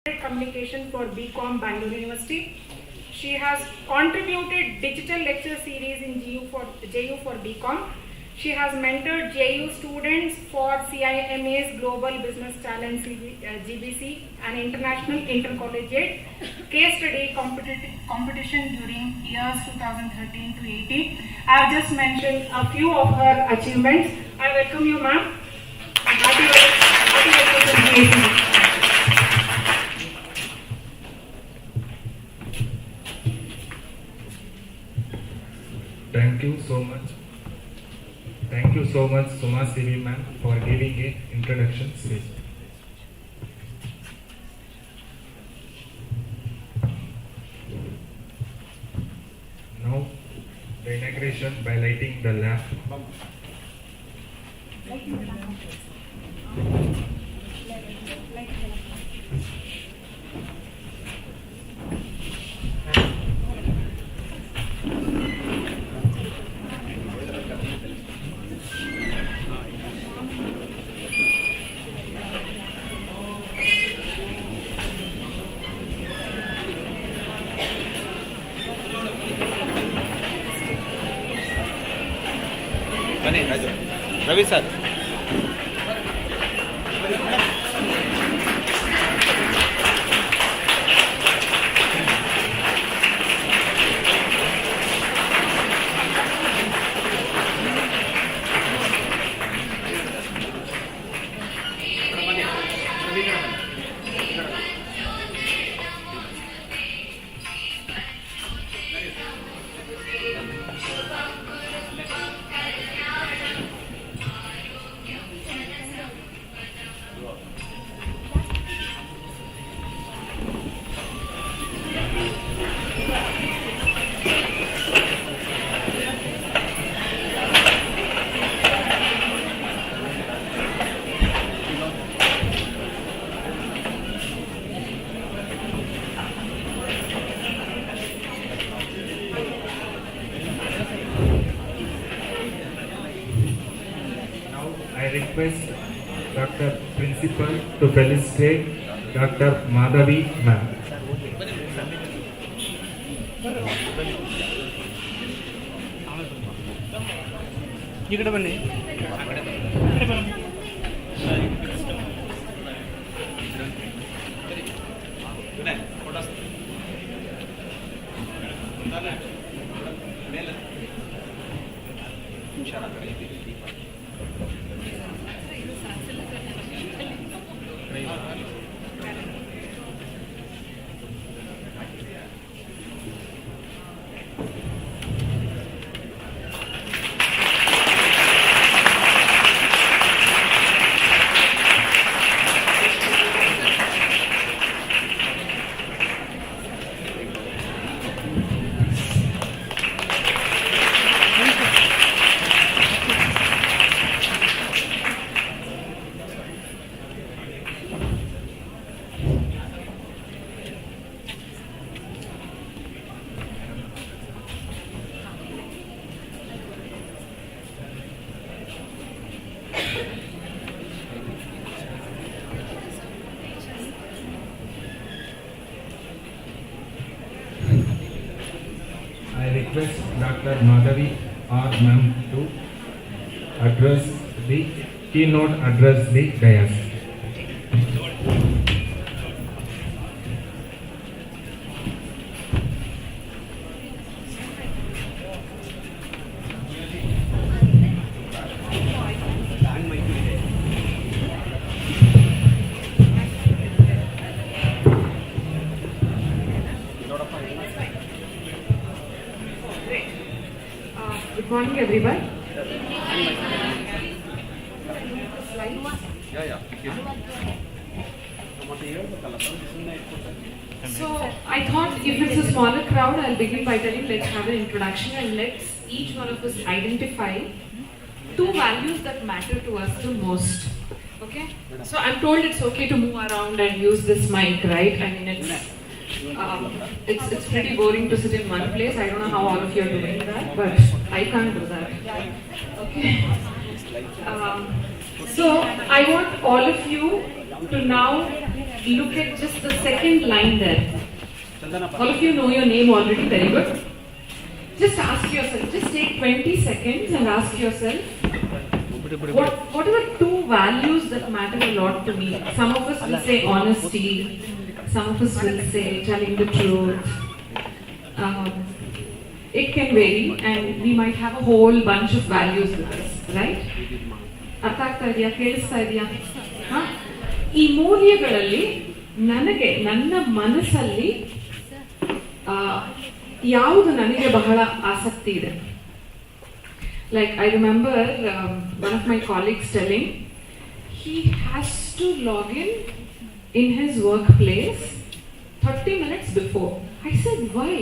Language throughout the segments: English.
Communication for BCom Bangalore University. She has contributed digital lecture series in JU for BCom. She has mentored JU students for CIMA's Global Business Talent GBC and International Intercollegiate Case Study competition during years 2013 to 18. I have just mentioned a few of her achievements. I welcome you, ma'am. Happy welcome to BAC. Thank you so much. Thank you so much, Suma Sivi ma'am, for giving an introduction speech. Now, the inauguration by lighting the lamp. Ravi sir I request Dr. Principal to felicitate Dr. Madhavi ma'am. इकडे पण नाही I request Dr. Madhavi or ma'am to address the keynote address the dais. Good morning, everyone. So I thought if it's a smaller crowd, I'll begin by telling let's have an introduction and let's each one of us identify two values that matter to us the most. Okay? So I'm told it's okay to move around and use this mic, right? I mean, it's pretty boring to sit in one place. I don't know how all of you are doing that, but I can't do that. Okay. So I want all of you to now look at just the second line there. All of you know your name already, very good. Just ask yourself, just take 20 seconds and ask yourself, what are the two values that matter a lot to me? Some of us will say honesty, some of us will say telling the truth. It can vary and we might have a whole bunch of values with us, right? ಅರ್ಥ ಆಗ್ತಾ ಇದೆಯಾ, ಕೇಳಿಸ್ತಾ ಇದೆಯಾ? ಈ ಮೌಲ್ಯಗಳಲ್ಲಿ ನನಗೆ ನನ್ನ ಮನಸ್ಸಲ್ಲಿ ಯಾವುದು ನನಗೆ ಬಹಳ ಆಸಕ್ತಿ ಇದೆ. Like I remember one of my colleagues telling he has to log in his workplace 30 minutes before. I said, why?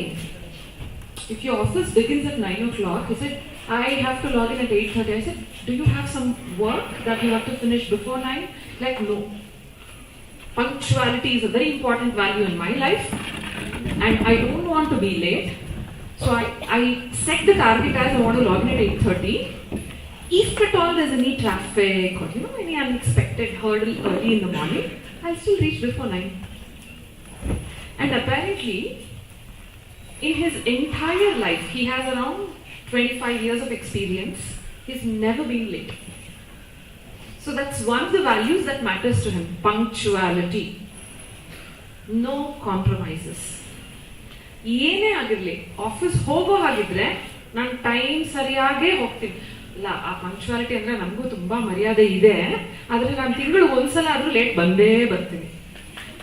If your office begins at 9 o'clock, he said, I have to log in at 8:30. I said, do you have some work that you have to finish before 9? Like, no. Punctuality is a very important value in my life and I don't want to be late. So I set the target as I want to log in at 8:30. If at all there's any traffic or any unexpected hurdle early in the morning, I'll still reach before 9. And apparently, in his entire life, he has around 25 years of experience. He's never been late. So that's one of the values that matters to him. Punctuality. No compromises. ಏನೇ ಆಗಿರಲಿ, office ಹೋಗೋ ಹಾಗಿದ್ರೆ ನಾನು time ಸರಿಯಾಗೇ ಹೋಗ್ತೀನಿ. ಇಲ್ಲ, ಆ punctuality ಅಂದ್ರೆ ನಮಗೂ ತುಂಬಾ ಮರ್ಯಾದೆ ಇದೆ, ಆದ್ರೆ ನಾನು ತಿಂಗಳು ಒಂದ್ಸಲ ಆದ್ರೂ ಲೇಟ್ ಬಂದೇ ಬರ್ತೀನಿ.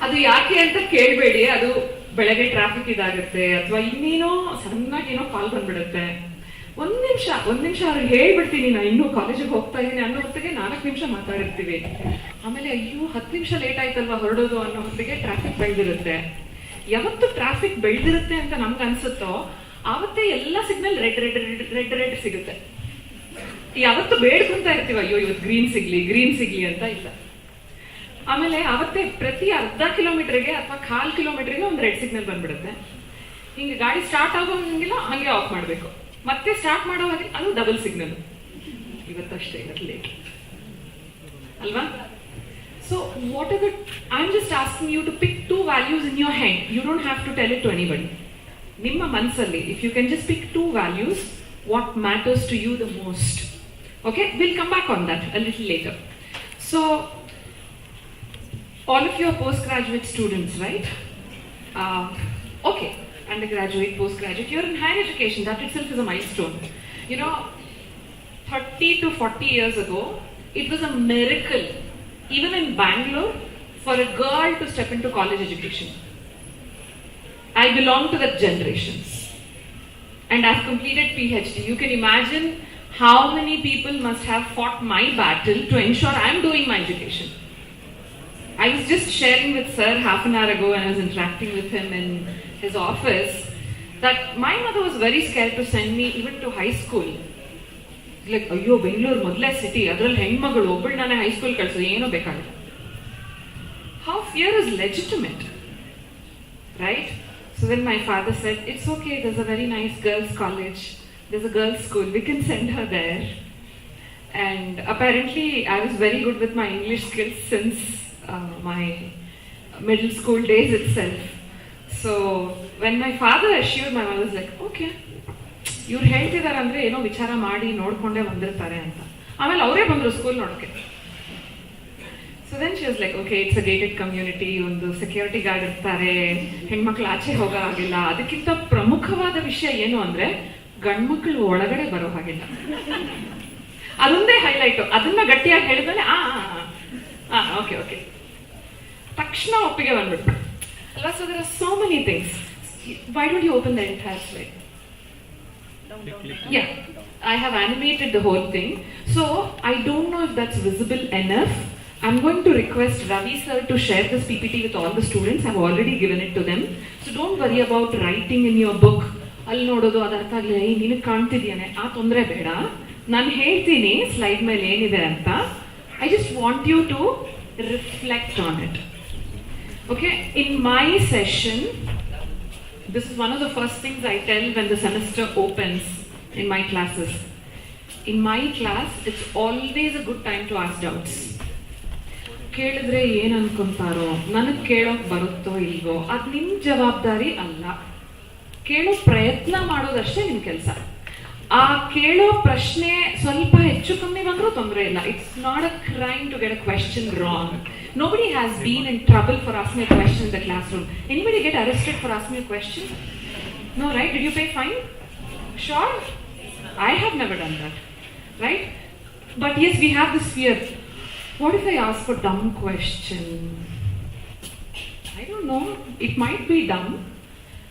ಅದು ಯಾಕೆ ಅಂತ ಕೇಳಬೇಡಿ, ಅದು ಬೆಳಗ್ಗೆ ಟ್ರಾಫಿಕ್ ಇದಾಗುತ್ತೆ ಅಥವಾ ಇನ್ನೇನೋ ಸಣ್ಣಾಗೇನೋ ಕಾಲ್ ಬಂದ್ಬಿಡುತ್ತೆ. ಒಂದ್ ನಿಮಿಷ ಅವ್ರಿಗೆ ಹೇಳ್ಬಿಡ್ತೀನಿ, ನಾನು ಇನ್ನೂ ಕಾಲೇಜಿಗೆ ಹೋಗ್ತಾ ಇದ್ದೀನಿ ಅನ್ನೋ ಹೊತ್ತಿಗೆ 4 ನಿಮಿಷ ಮಾತಾಡಿರ್ತೀವಿ. ಆಮೇಲೆ ಅಯ್ಯೋ 10 ನಿಮಿಷ ಲೇಟ್ ಆಯ್ತಲ್ವಾ ಹೊರಡೋದು ಅನ್ನೋ ಹೊತ್ತಿಗೆ ಟ್ರಾಫಿಕ್ ಬೆಳೆದಿರುತ್ತೆ. ಯಾವತ್ತು ಟ್ರಾಫಿಕ್ ಬೆಳೆದಿರುತ್ತೆ ಅಂತ ನಮ್ಗೆ ಅನ್ಸುತ್ತೋ ಆವತ್ತೇ ಎಲ್ಲ ಸಿಗ್ನಲ್ ರೆಡ್ ಸಿಗುತ್ತೆ. ಯಾವತ್ತು ಬೇಡ್ಕೊಂತ ಇರ್ತೀವ, ಅಯ್ಯೋ ಇವತ್ತು ಗ್ರೀನ್ ಸಿಗ್ಲಿ ಅಂತ ಇಲ್ಲ. ಆಮೇಲೆ ಅವತ್ತೇ ಪ್ರತಿ ಅರ್ಧ ಕಿಲೋಮೀಟರ್ಗೆ ಅಥವಾ 1/4 ಕಿಲೋಮೀಟರ್ಗೆ ಒಂದು ರೆಡ್ ಸಿಗ್ನಲ್ ಬಂದ್ಬಿಡುತ್ತೆ. ಹಿಂಗೆ ಗಾಡಿ ಸ್ಟಾರ್ಟ್ ಆಗೋಂಗಿಲ್ಲ, ಹಂಗೆ ಆಫ್ ಮಾಡಬೇಕು. ಮತ್ತೆ ಸ್ಟಾರ್ಟ್ ಮಾಡೋ ಹಾಗೆ ಅದು ಡಬಲ್ ಸಿಗ್ನಲ್. ಇವತ್ತಷ್ಟೇ ಲೇಟ್ ಅಲ್ವಾ? So what are the, I'm just asking you to pick 2 values in your head. You don't have to tell it to anybody. Nimma mansalli, if you can just pick 2 values, what matters to you the most. Okay, we'll come back on that a little later. So all of you are postgraduate students, right? Okay, undergraduate, postgraduate, you're in higher education. That itself is a milestone. 30 to 40 years ago, it was a miracle, even in Bangalore, for a girl to step into college education. I belong to that generation. And I've completed PhD. You can imagine how many people must have fought my battle to ensure I'm doing my education. I was just sharing with Sir half an hour ago when I was interacting with him in his office that my mother was very scared to send me even to high school. Like, ಅಯ್ಯೋ ಬೆಂಗಳೂರು ಮೊದಲೇ city, ಅದರಲ್ಲಿ ಹೆಣ್ಮಗಳು ಒಬ್ಬಳು ನಾನೇ high school ಕಳ್ಸೋದು, ಏನೋ ಬೇಕಾಗಿಲ್ಲ. How fear is legitimate, right? So then my father said, it's okay, there's a very nice girls' college, there's a girls' school, we can send her there. And apparently I was very good with my English skills since my middle school days itself. So when my father assured, my mother was like, okay, ಇವ್ರು ಹೇಳ್ತಿದಾರೆ ಅಂದ್ರೆ ಏನೋ ವಿಚಾರ ಮಾಡಿ ನೋಡ್ಕೊಂಡೇ ಬಂದಿರ್ತಾರೆ ಅಂತ. ಆಮೇಲೆ ಅವರೇ ಬಂದ್ರು ಸ್ಕೂಲ್ ನೋಡಕ್ಕೆ. So then she was like, okay, it's a gated community, ಒಂದು ಸೆಕ್ಯೂರಿಟಿ ಗಾರ್ಡ್ ಇರ್ತಾರೆ, ಹೆಣ್ಮಕ್ಳು ಆಚೆ ಹೋಗೋ ಹಾಗಿಲ್ಲ. ಅದಕ್ಕಿಂತ ಪ್ರಮುಖವಾದ ವಿಷಯ ಏನು ಅಂದ್ರೆ ಗಂಡ್ಮಕ್ಳು ಒಳಗಡೆ ಬರೋ ಹಾಗಿಲ್ಲ. ಅದೊಂದೇ ಹೈಲೈಟು. ಅದನ್ನ ಗಟ್ಟಿಯಾಗಿ ಹೇಳಿದ್ರೆ ಓಕೆ ಓಕೆ ತಕ್ಷಣ ಒಪ್ಪಿಗೆ ಬಂದ್ಬಿಟ್ಟು ಅಲ್ವಾ? So there are so many things. Why don't you open the entire slide? Yeah, I have animated the whole thing. So I don't know if that's visible enough. I'm going to request Ravi sir to share this PPT with all the students. I've already given it to them. So don't worry about writing in your book. ಅಲ್ಲಿ ನೋಡೋದು ಅದು ಅರ್ಥ ಆಗಲಿಲ್ಲ, ನಿನಗೆ ಕಾಣ್ತಿದ್ಯಾನೆ, ಆ ತೊಂದರೆ ಬೇಡ. ನಾನು ಹೇಳ್ತೀನಿ ಸ್ಲೈಡ್ ಮೇಲೆ ಏನಿದೆ ಅಂತ. I just want you to reflect on it. Okay, in my session, this is one of the first things I tell when the semester opens in my classes. In my class, it's always a good time to ask doubts. ಕೇಳಿದ್ರೆ ಏನ್ ಅನ್ಕೊಂತಾರೋ, ನನಗೆ ಕೇಳೋಕ್ ಬರುತ್ತೋ ಇಲ್ವೋ, ಅದು ನಿಮ್ ಜವಾಬ್ದಾರಿ ಅಲ್ಲ. ಕೇಳೋ ಪ್ರಯತ್ನ ಮಾಡೋದಷ್ಟೇ ನಿಮ್ ಕೆಲಸ. ಆ ಕೇಳೋ ಪ್ರಶ್ನೆ ಸ್ವಲ್ಪ ಹೆಚ್ಚು ಕಮ್ಮಿ ಬಂದ್ರೂ ತೊಂದರೆ ಇಲ್ಲ. It's not a crime to get a question wrong. Nobody has been in trouble for asking a question in the classroom. Anybody get arrested for asking a question? No, right? Did you pay fine? Sure? I have never done that. Right? But yes, we have this fear. What if I ask a dumb question? I don't know. It might be dumb.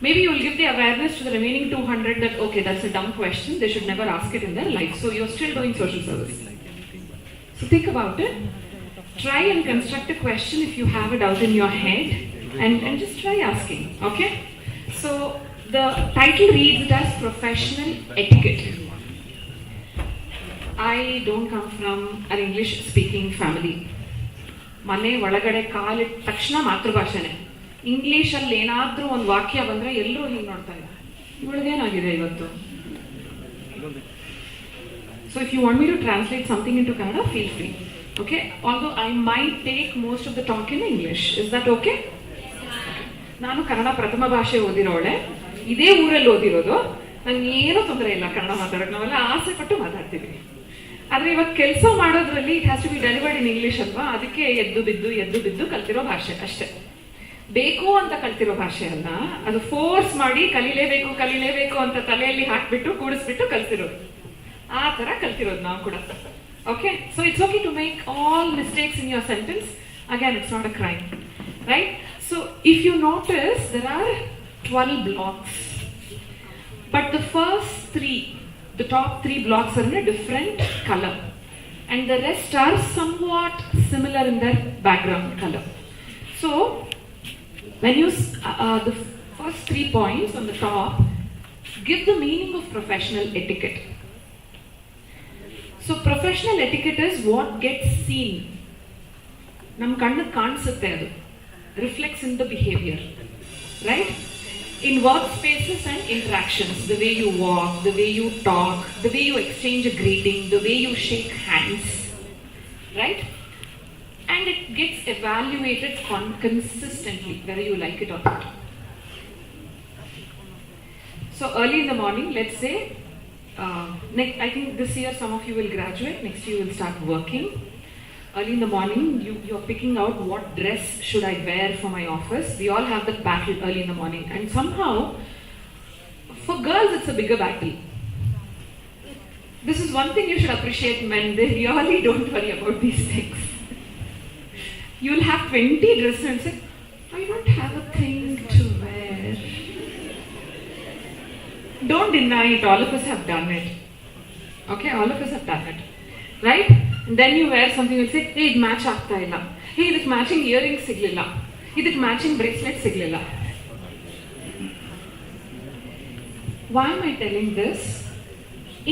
Maybe you will give the awareness to the remaining 200 that, okay, that's a dumb question. They should never ask it in their life. So you're still doing social service. So think about it. Try and construct a question if you have a doubt in your head, and just try asking. Okay? So the title reads it as professional etiquette. I don't come from an English speaking family. ಮನೆ ಒಳಗಡೆ ಕಾಲಿಟ್ಟ ತಕ್ಷಣ ಮಾತೃಭಾಷೆನೆ. ಇಂಗ್ಲಿಷಲ್ಲಿ ಏನಾದ್ರೂ ಒಂದು ವಾಕ್ಯ ಬಂದ್ರೆ ಎಲ್ಲರೂ ಹಿಂಗೆ ನೋಡ್ತಾ ಇದ್ದಾರೆ, ಇವಳಿಗೇನಾಗಿದೆ ಇವತ್ತು. So if you want me to translate something into Kannada, feel free. Okay? Although I might take most of the talk in English. Is that okay? ನಾನು ಕನ್ನಡ ಪ್ರಥಮ ಭಾಷೆ ಓದಿರೋಳೆ, ಇದೇ ಊರಲ್ಲಿ ಓದಿರೋದು. ನಂಗೆ ಏನೂ ತೊಂದರೆ ಇಲ್ಲ ಕನ್ನಡ ಮಾತಾಡೋಕೆ, ನಾವೆಲ್ಲ ಆಸೆ ಪಟ್ಟು ಮಾತಾಡ್ತೀವಿ. ಆದ್ರೆ ಇವಾಗ ಕೆಲಸ ಮಾಡೋದ್ರಲ್ಲಿ it has to be delivered in English ಅಲ್ವಾ, ಅದಕ್ಕೆ ಎದ್ದು ಬಿದ್ದು ಕಲ್ತಿರೋ ಭಾಷೆ ಅಷ್ಟೇ. ಬೇಕು ಅಂತ ಕಲ್ತಿರೋ ಭಾಷೆ ಅಲ್ಲ, ಅದು ಫೋರ್ಸ್ ಮಾಡಿ ಕಲಿಲೇಬೇಕು ಅಂತ ತಲೆಯಲ್ಲಿ ಹಾಕ್ಬಿಟ್ಟು ಕೂಡಿಸ್ಬಿಟ್ಟು ಕಲ್ತಿರೋದು. ಆ ತರ ಕಲ್ತಿರೋದು ನಾವು ಕೂಡ. Okay, so it's okay to make all mistakes in your sentence. Again, it's not a crime, right? So if you notice, there are 12 blocks, but the first 3, the top 3 blocks are in a different color, and the rest are somewhat similar in their background color. So when you the first 3 points on the top give the meaning of professional etiquette. So professional etiquette is what gets seen. Nam kannu kaansutte adu, reflects in the behavior, right? In workspaces and interactions, the way you walk, the way you talk, the way you exchange a greeting, the way you shake hands, right? And it gets evaluated consistently, whether you like it or not. So early in the morning, let's say, I think this year some of you will graduate, next year you will start working. Early in the morning, you're picking out what dress should I wear for my office. We all have that battle early in the morning, and somehow, for girls it's a bigger battle. This is one thing you should appreciate men, they really don't worry about these things. You'll have 20 dresses and say, I don't have a thing to wear. Don't deny it, all of us have done it. Okay, all of us have done it. Right? And then you wear something, you'll say, hey, it match ಆಗ್ತಾ ಇಲ್ಲ. Hey, ಇದಕ್ಕೆ matching earrings ಸಿಗ್ಲಿಲ್ಲ. ಇದಕ್ಕೆ matching bracelet ಸಿಗ್ಲಿಲ್ಲ. Why am I telling this?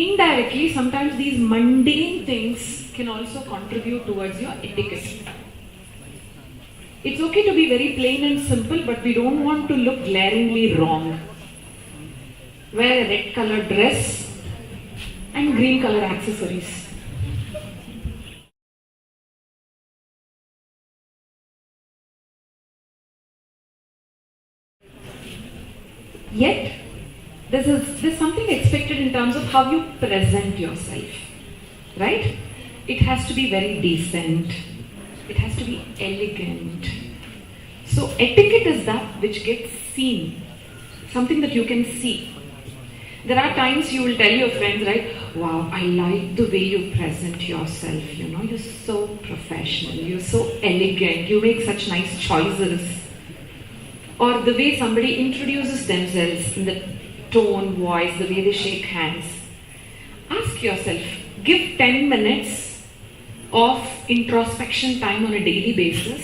Indirectly, sometimes these mundane things can also contribute towards your etiquette. It's okay to be very plain and simple, but we don't want to look glaringly wrong. Wear a red colored dress and green color accessories. Yet, there's something expected in terms of how you present yourself, right? It has to be very decent. It has to be elegant. So etiquette is that which gets seen, something that you can see. There are times you will tell your friends, right? Wow, I like the way you present yourself. You know, you're so professional. You're so elegant. You make such nice choices. Or the way somebody introduces themselves in the tone, voice, the way they shake hands. Ask yourself, give 10 minutes of introspection time on a daily basis,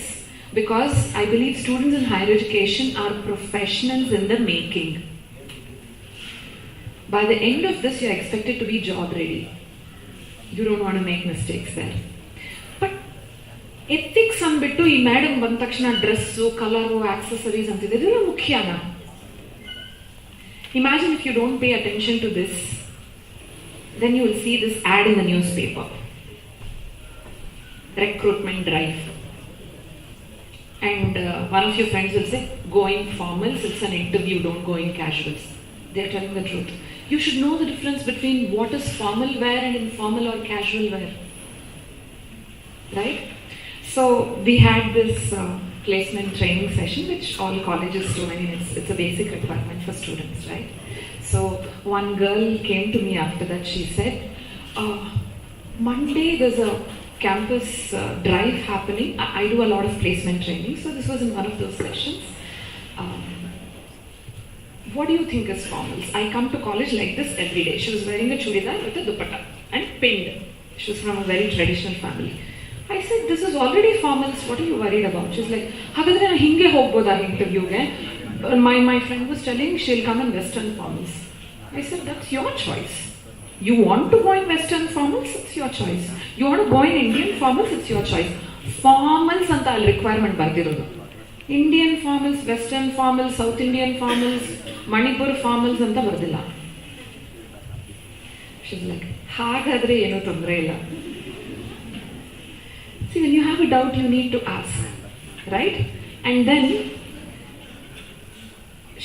because I believe students in higher education are professionals in the making. By the end of this, you are expected to be job ready. You don't want to make mistakes there. But ethics ಅಂದ್ಬಿಟ್ಟು ಈ madam ಬಂದ ತಕ್ಷಣ dress, colour, accessories ಅಂತಿದೆ, ಇದೆಲ್ಲ ಮುಖ್ಯನಾ? Imagine if you don't pay attention to this, then you will see this ad in the newspaper. Recruitment drive. and one of your friends will say, go in formals, it's an interview, don't go in casuals. They're telling the truth. You should know the difference between what is formal wear and informal or casual wear. Right? So we had this placement training session which all colleges do. I mean, it's a basic requirement for students, right? So one girl came to me after that, she said, Monday there's a campus drive happening. I do a lot of placement training, so this was in one of those sessions. What do you think is formals? I come to college like this every day. She was wearing a chudidar with a dupatta and pinned. She was from a very traditional family. I said, this is already formals, what are you worried about? She's like, ಹಾಗಾದ್ರೆ ನಾನು ಹಿಂಗೆ ಹೋಗ್ಬೋದಾ interviewಗೆ? My friend was telling she'll come in Western formals. I said, that's your choice. You want to go in Western formals, it's your choice. You want to go in Indian formals, it's your choice. Formals ಅಂತ ಅಲ್ಲಿ requirement ಬರ್ದಿರೋದು. Indian formals, Western formals, South Indian formals, Manipur formals ಅಂತ ಬರ್ದಿಲ್ಲ. She's like, ಹಾಗಾದ್ರೆ ಏನೂ ತೊಂದರೆ ಇಲ್ಲ. See, when you have a doubt, you need to ask, right? And then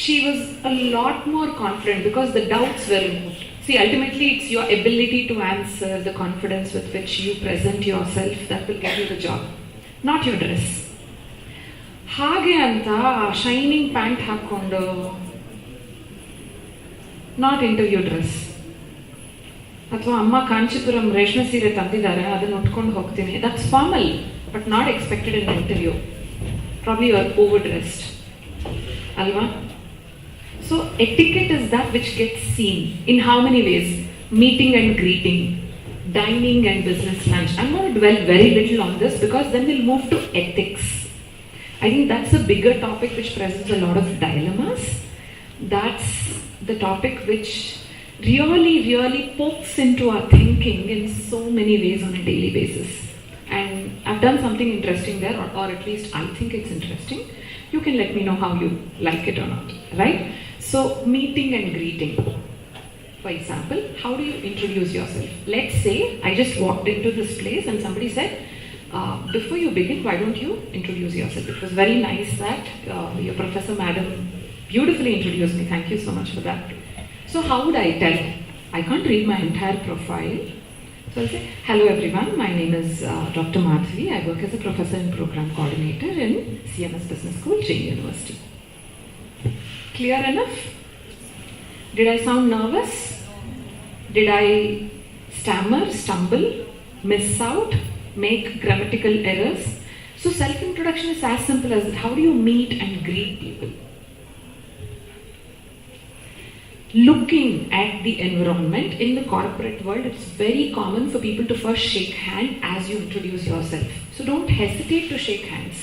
she was a lot more confident because the doubts were removed. See, ultimately, it's your ability to answer, the confidence with which you present yourself that will get you the job, not your dress. ಹಾಗೆ ಅಂತ shining pant ಹಾಕೊಂಡು not interview dress, ಅಥವಾ ಅಮ್ಮ ಕಾಂಚೀಪುರಂ ರೇಷ್ಮೆ ಸೀರೆ ತಂದಿದ್ದಾರೆ ಅದನ್ನು ಉಟ್ಕೊಂಡು ಹೋಗ್ತೀನಿ, that's formal but not expected in interview. Probably you are over dressed ಅಲ್ವಾ? So etiquette is that which gets seen in how many ways? Meeting and greeting, dining and business lunch. I'm going to dwell very little on this because then we'll move to ethics. I think that's a bigger topic which presents a lot of dilemmas. That's the topic which really pokes into our thinking in so many ways on a daily basis. And I've done something interesting there, or at least I think it's interesting. You can let me know how you like it or not, right? So, meeting and greeting. For example, how do you introduce yourself? Let's say I just walked into this place and somebody said, before you begin, why don't you introduce yourself? It was very nice that your professor madam beautifully introduced me. Thank you so much for that. So how would I tell? I can't read my entire profile. So I'll say, hello everyone, my name is Dr. Madhavi. I work as a professor and program coordinator in CMS Business School, Jain University. Clear enough? Did I sound nervous? Did I stammer, stumble, miss out, make grammatical errors? So self-introduction is as simple as that. How do you meet and greet people? Looking at the environment in the corporate world, it's very common for people to first shake hand as you introduce yourself. So don't hesitate to shake hands.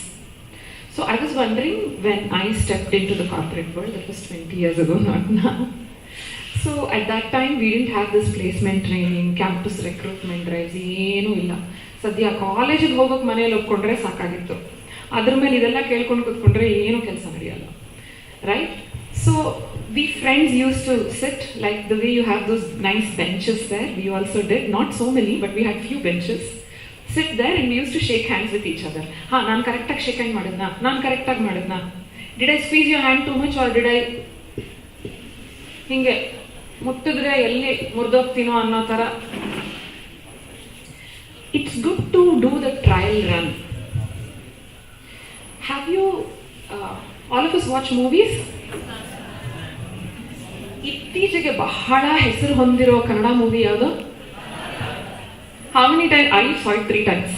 So I was wondering, when I stepped into the corporate world, that was 20 years ago, not now. So at that time, we didn't have this placement training, campus recruitment drives, ಏನೂ ಇಲ್ಲ. ಸದ್ಯ ಕಾಲೇಜಿಗೆ ಹೋಗೋಕೆ ಮನೆಯಲ್ಲಿ ಒಪ್ಕೊಂಡ್ರೆ ಸಾಕಾಗಿತ್ತು. ಅದ್ರ ಮೇಲೆ ಇದೆಲ್ಲ ಕೇಳ್ಕೊಂಡು ಕೂತ್ಕೊಂಡ್ರೆ ಏನೂ ಕೆಲಸ ನಡೆಯಲ್ಲ, right? So we friends used to sit like the way you have those nice benches there. We also did, not so many, but we had few benches. Sit there and we used to shake hands with each other. Ha, ನಾನು ಕರೆಕ್ಟಾಗಿ shake hand ಮಾಡಿದ್ನಾ? ನಾನು ಕರೆಕ್ಟಾಗಿ ಮಾಡಿದ್ನಾ? Did I squeeze your hand too much or did I ಹಿಂಗೆ ಮುಟ್ಟಿದ್ರೆ ಎಲ್ಲಿ ಮುರಿದೋಗ್ತೀನೋ ಅನ್ನೋ ಥರ? It's good to do the trial run. Have you, all of us watch movies? ಇತ್ತೀಚೆಗೆ ಬಹಳ ಹೆಸರು ಹೊಂದಿರೋ ಕನ್ನಡ ಮೂವಿ ಯಾವುದು? How many times? I saw it 3 times.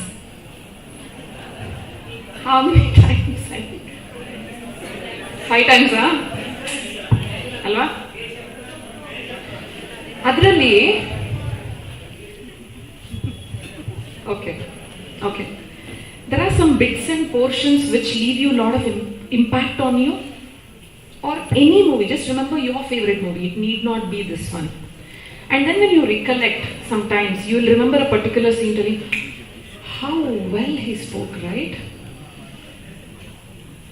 How many times? 5 times, ಅಲ್ವಾ? ಅದರಲ್ಲಿ okay. There are some bits and portions which leave you a lot of impact on you. Or any movie, just remember your favorite movie. It need not be this one. And then when you recollect, sometimes you will remember a particular scene telling how well he spoke, right?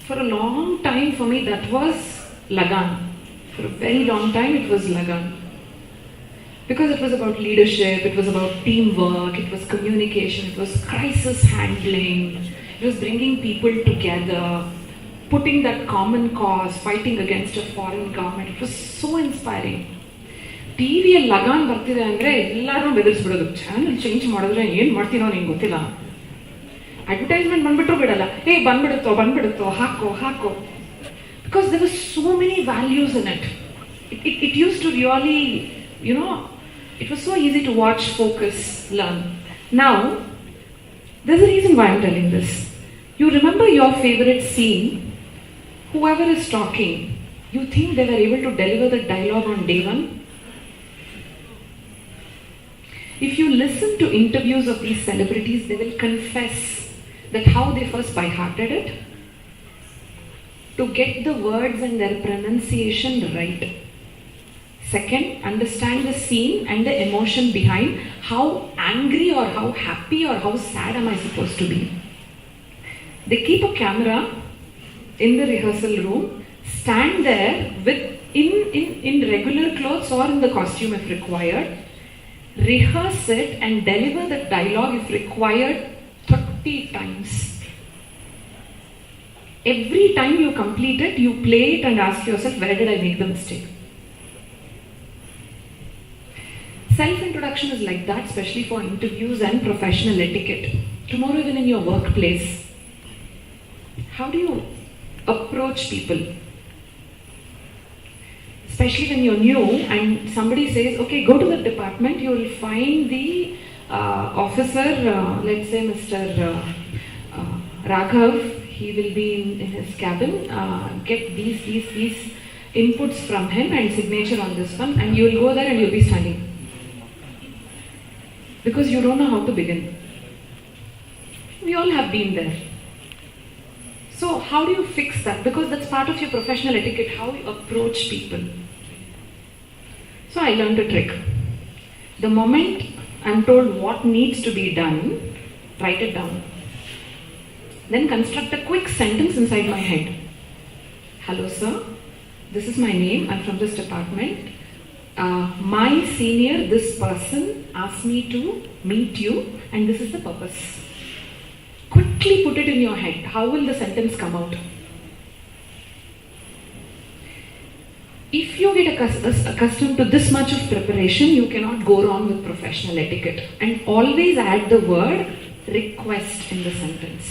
For a long time for me that was Lagan. For a very long time it was Lagan. Because it was about leadership, it was about teamwork, it was communication, it was crisis handling, It was bringing people together, putting that common cause, fighting against a foreign government. It was so inspiring. ಟಿವಿಯಲ್ಲಿ ಲಗಾನ್ ಬರ್ತಿದೆ ಅಂದರೆ ಎಲ್ಲರೂ ಬೆದರಿಸ್ಬಿಡೋದು, channel change ಮಾಡಿದ್ರೆ ಏನು ಮಾಡ್ತೀನೋ ನಿಂಗೆ ಗೊತ್ತಿಲ್ಲ. Advertisement ಬಂದ್ಬಿಟ್ರು ಬಿಡಲ್ಲ, ಬಂದ್ಬಿಡುತ್ತೋ ಹಾಕೋ. Because there were so many values in it. It used to really, it was so easy to watch, focus, learn. Now, there's a reason why I'm telling this. You remember your favorite scene, whoever is talking, you think they were able to deliver the dialogue on day one? If you listen to interviews of these celebrities, they will confess that how they first by-hearted it to get the words and their pronunciation right. Second, understand the scene and the emotion behind how angry or how happy or how sad am I supposed to be. They keep a camera in the rehearsal room, stand there with in regular clothes or in the costume if required, rehearse it and deliver the dialogue if required 30 times. Every time you complete it, you play it and ask yourself, where did I make the mistake? Self-introduction is like that, especially for interviews and professional etiquette. Tomorrow, even in your workplace, how do you approach people? Especially when you're new and somebody says, okay, go to the department, you will find the officer, let's say Mr. Raghav, he will be in his cabin, get these inputs from him and signature on this one, and you will go there and you'll be standing. Because you don't know how to begin. We all have been there. So how do you fix that? Because that's part of your professional etiquette, how you approach people. So I learned a trick. The moment I'm told what needs to be done, write it down. Then construct a quick sentence inside my head. Hello sir, this is my name, I'm from this department. My senior, this person asked me to meet you and this is the purpose. Quickly put it in your head. How will the sentence come out? If you get accustomed to this much of preparation, you cannot go wrong with professional etiquette. And always add the word request in the sentence.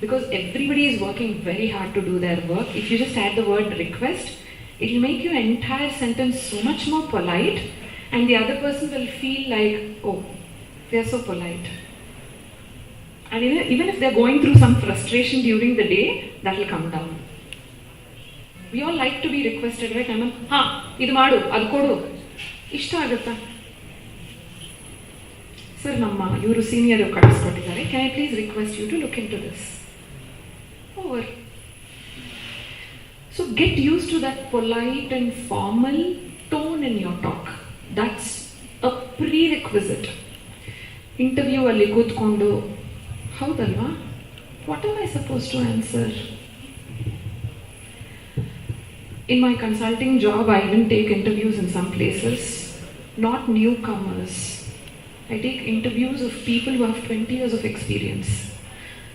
Because everybody is working very hard to do their work. If you just add the word request, it will make your entire sentence so much more polite, and the other person will feel like, oh, they are so polite. And even if they're going through some frustration during the day, that will come down. We all like to be requested, right? Idu maadu, adu kodu. Ishta agutta. Sir, namma ivaru senior ಕಳಿಸ್ಕೊಟ್ಟಿದ್ದಾರೆ. Can I please request you to look into this? Over. So get used to that polite and formal tone in your talk. That's a prerequisite. Interview alli ಕೂತ್ಕೊಂಡು ಹೌದಲ್ವಾ, what am I supposed to answer? In my consulting job, I even take interviews in some places, not newcomers. I take interviews of people who have 20 years of experience.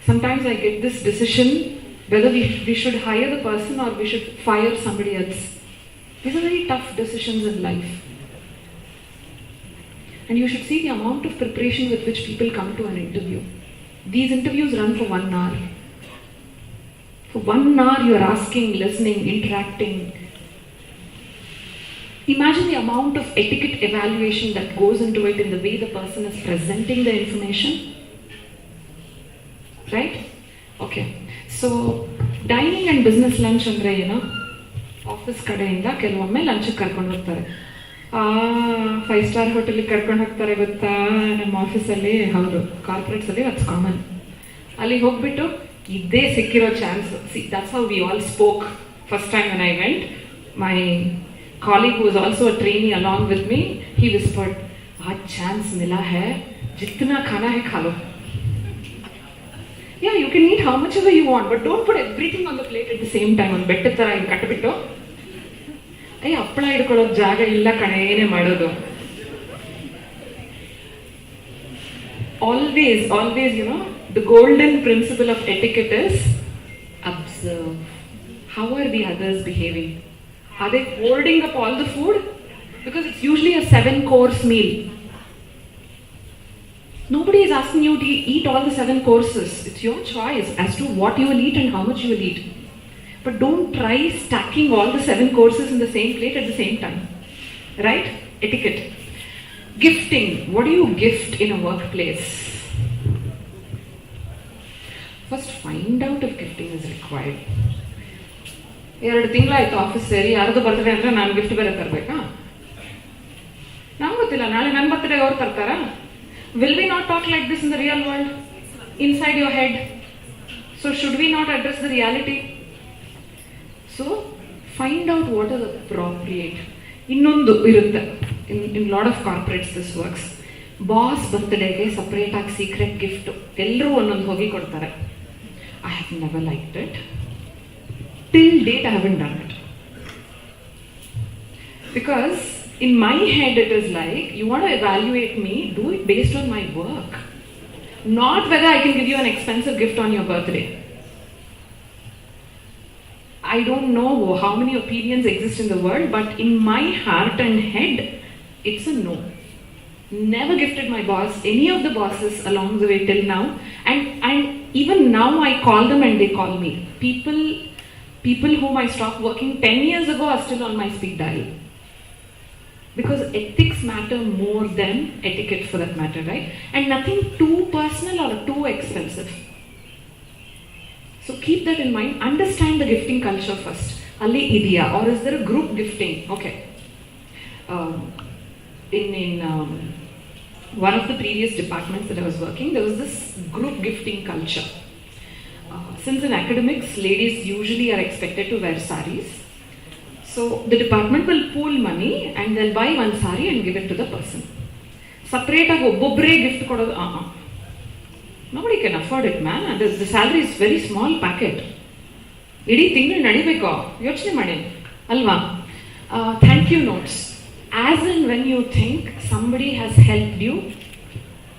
Sometimes I get this decision whether we should hire the person or we should fire somebody else. These are very tough decisions in life. And you should see the amount of preparation with which people come to an interview. These interviews run for 1 hour. For 1 hour you are asking, listening, interacting. Imagine the amount of etiquette evaluation that goes into it in the way the person is presenting the information. Right? Okay. So, dining and business lunch andre office ಕಡೆಯಿಂದ ಕೆಲವೊಮ್ಮೆ lunch ಕರ್ಕೊಂಡು ಹೋಗ್ತಾರೆ. 5-star ಹೋಟೆಲ್ಗೆ ಕರ್ಕೊಂಡು ಹೋಗ್ತಾರೆ ಗೊತ್ತಾ ನಮ್ಮ ಆಫೀಸಲ್ಲಿ. ಹೌದು, ಕಾರ್ಪೊರೇಟ್ಸಲ್ಲಿ that's ಕಾಮನ್. ಅಲ್ಲಿಗೆ ಹೋಗ್ಬಿಟ್ಟು ಇದ್ದೇ ಸಿಕ್ಕಿರೋ chance. That's how we all spoke first time when I went. My colleague who was also a trainee along with me, he whispered, आज chance मिला है, जितना खाना है खा लो. Yeah, you can eat how much ever you want, but don't put everything on the plate at the same time. ಒಂದು ಬೆಟ್ಟದ ಥರ ಹಿಂಗೆ ಕಟ್ಬಿಟ್ಟು ಹಪ್ಪಳ ಹಿಡ್ಕೊಳ್ಳೋದು ಜಾಗ ಇಲ್ಲ ಕಣೆ, ಏನೇ ಮಾಡೋದು. Always, the golden principle of etiquette is observe. How are the others behaving? Are they holding up all the food? Because it's usually a 7-course meal. Nobody is asking you to eat all the 7 courses. It's your choice as to what you will eat and how much you will eat. But don't try stacking all the 7 courses in the same plate at the same time. Right? Etiquette. Gifting. What do you gift in a workplace? First, find out if gifting is required. 2 ತಿಂಗಳಾಯ್ತು office ಸೇರಿ ಯಾರದು birthday ಅಂದ್ರೆ ನಾನು gift ಬೇರೆ ತರಬೇಕಾ? ನಂಗೆ ಗೊತ್ತಿಲ್ಲ, ನಾಳೆ ನನ್ನ ಬರ್ತ್ಡೇಗೆ ಅವ್ರು ತರ್ತಾರಾ? Will we not talk like this in the real world? Inside your head. So should we not address the reality? So find out what is appropriate. Innondu irutte. In lot of corporates this works. Boss birthday ge separate ಆಗಿ secret gift ಎಲ್ಲರೂ ಒಂದೊಂದು ಹೋಗಿ ಕೊಡ್ತಾರೆ. I have never liked it. Till date I haven't done it. Because in my head it is like, you want to evaluate me, do it based on my work. Not whether I can give you an expensive gift on your birthday. I don't know how many opinions exist in the world, but in my heart and head, it's a no. Never gifted my boss, any of the bosses along the way till now. And even now I call them and they call me. People whom I stopped working 10 years ago are still on my speed dial. Because ethics matter more than etiquette for that matter, right? And nothing too personal or too expensive. So keep that in mind. Understand the gifting culture first. Alli idea, or is there a group gifting? Okay. In one of the previous departments that I was working, there was this group gifting culture. Since in academics, ladies usually are expected to wear saris. So the department will pool money and they'll buy one sari and give it to the person. Separate obbobre gift kododu nobody can afford it, man. And the salary is very small packet. Idi tingal nadibeko yochne madi alva. Thank you notes. As and when you think somebody has helped you,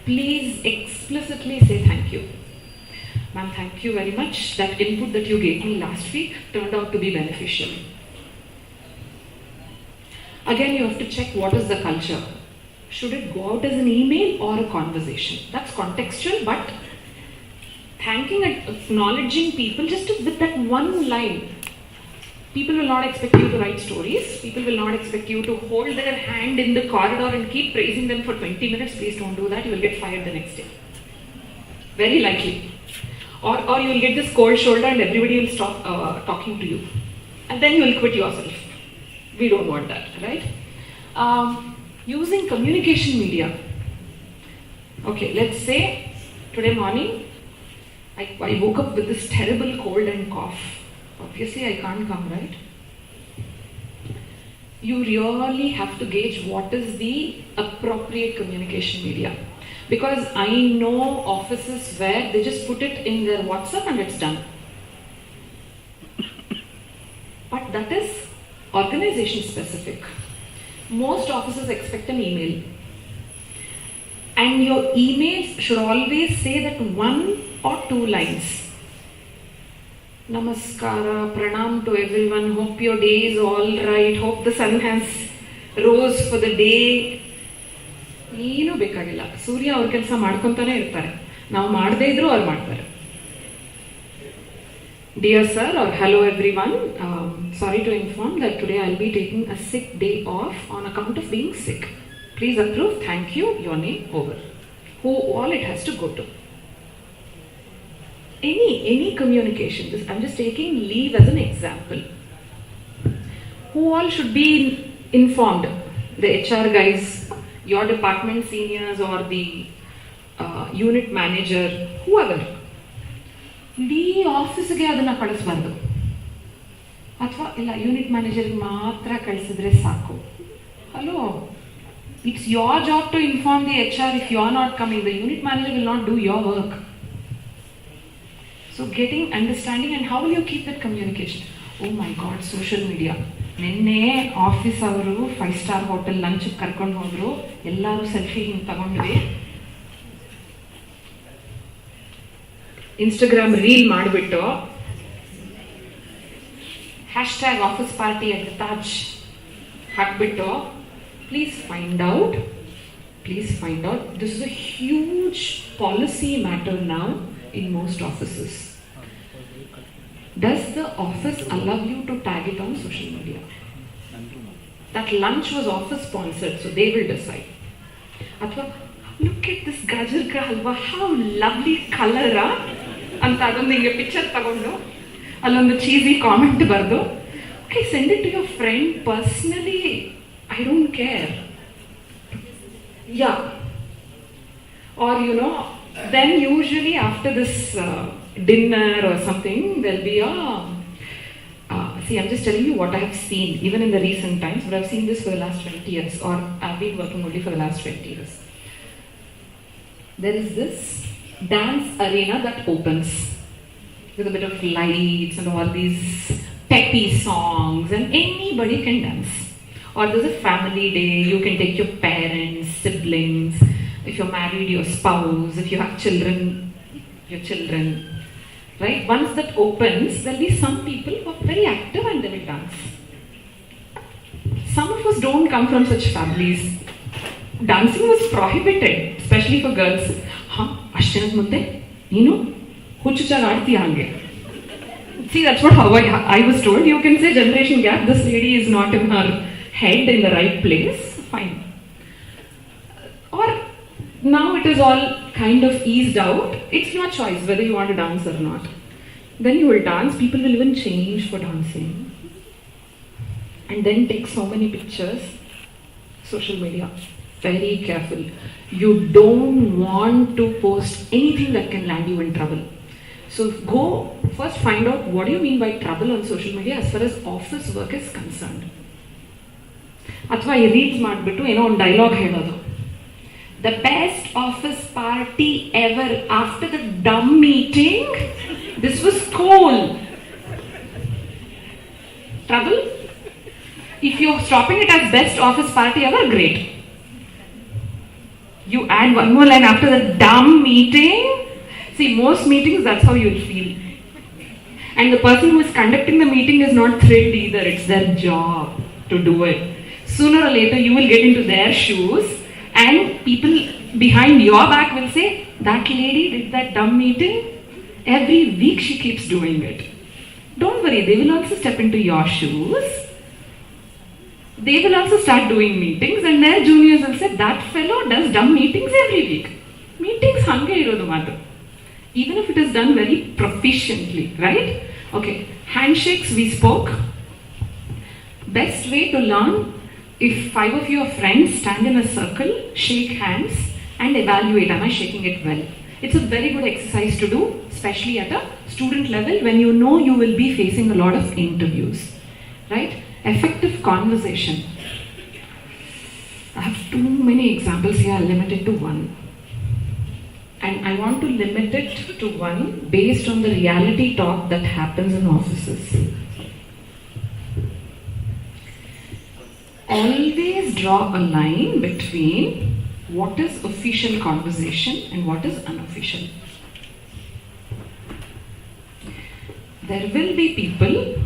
please explicitly say thank you. Ma'am, thank you very much. That input that you gave me last week turned out to be beneficial. Again, you have to check what is the culture. Should it go out as an email or a conversation? That's contextual, but thanking and acknowledging people just with that one line. People will not expect you to write stories. People will not expect you to hold their hand in the corridor and keep praising them for 20 minutes. Please don't do that. You will get fired the next day. Very likely. Or you will get this cold shoulder and everybody will stop talking to you. And then you will quit yourself. We don't want that, right? Using communication media. Okay, let's say today morning I woke up with this terrible cold and cough. Obviously I can't come, right? You really have to gauge what is the appropriate communication media. Because I know offices where they just put it in their WhatsApp and it's done. But that is organization specific. Most offices expect an email. And your emails should always say that 1 or 2 lines. Namaskara, pranam to everyone, hope your day is all right, hope the sun has rose for the day. ಏನು ಬೇಕಾಗಿಲ್ಲ, ಸೂರ್ಯ ಅವ್ರ ಕೆಲಸ ಮಾಡ್ಕೊತಾನೆ ಇರ್ತಾರೆ, ನಾವು ಮಾಡದೇ ಇದ್ರು ಅವ್ರು ಮಾಡ್ತಾರೆ. Dear sir or hello everyone, sorry to inform that today I'll be taking a sick day off on account of being sick. Please approve, thank you, your name, over. Who all it has to go to. Any communication, I'm just taking leave as an example. Who all should be informed? The HR guys, your department seniors or the unit manager, whoever. ಇಡೀ ಆಫೀಸ್ಗೆ ಅದನ್ನು ಕಳಿಸ್ಬಾರ್ದು, ಅಥವಾ ಇಲ್ಲ unit ಮ್ಯಾನೇಜರ್ಗೆ ಮಾತ್ರ ಕಳಿಸಿದ್ರೆ ಸಾಕು. Hello, it's your job to inform the HR if you are not coming. The unit manager will not do your work. So getting understanding, and how will you keep that communication? Oh my God, social media. ನಿನ್ನೆ office ಅವರು 5-star hotel lunch ಕರ್ಕೊಂಡು ಹೋದ್ರು, ಎಲ್ಲರೂ selfie ಹಿಂಗೆ ತಗೊಂಡ್ವಿ. Instagram reel ಮಾಡಿಬಿಟ್ಟು hashtag office party at the Taj ಹಾಕ್ಬಿಟ್ಟು please find out, this is a huge policy matter now in most offices. Does the office allow you to tag it on social media? That lunch was office sponsored, so they will decide. Athwa, look at this gajar ka halwa, how lovely color anta adondu hinge picture tagondu allondu cheesy comment bardu, okay, send it to your friend personally, I don't care. Yeah. Or then usually after this dinner or something, there'll be a see, I'm just telling you what I have seen, even in the recent times, but I've seen this for the last 20 years, or I've been working only for the last 20 years. There is this dance arena that opens with a bit of lights and all these peppy songs, and anybody can dance. Or there's a family day, you can take your parents, siblings, if you're married, your spouse, if you have children, your children. Right? Once that opens, there'll be some people who are very active and they will dance. Some of us don't come from such families. Dancing was prohibited, especially for girls. Ashtinat munde, huchuchag aadti hange. See, that's what how I was told. You can say generation gap, this lady is not in her head in the right place. Fine. Or now it is all kind of eased out. It's your choice whether you want to dance or not. Then you will dance. People will even change for dancing. And then take so many pictures. Social media. Very careful. You don't want to post anything that can land you in trouble. So go first find out what do you mean by trouble on social media as far as office work is concerned. Athwa ee reels madbittu one dialogue helodu. The best office party ever after the dumb meeting. This was cool. Trouble? If you're stopping it as best office party ever, great. You add one more line after the dumb meeting. See, most meetings, that's how you'll feel. And the person who is conducting the meeting is not thrilled either. It's their job to do it. Sooner or later, you will get into their shoes. And people behind your back will say, that lady did that dumb meeting. Every week she keeps doing it. Don't worry, they will also step into your shoes. They will also start doing meetings and their juniors will say, that fellow does dumb meetings every week. Meetings hange irodu madu. Even if it is done very proficiently, right? Okay, handshakes we spoke. Best way to learn, if 5 of your friends stand in a circle, shake hands and evaluate, am I shaking it well? It's a very good exercise to do, especially at a student level when you know you will be facing a lot of interviews, right? Effective conversation. I have too many examples here, I'll limit it to one. And I want to limit it to one based on the reality talk that happens in offices. Always draw a line between what is official conversation and what is unofficial. There will be people,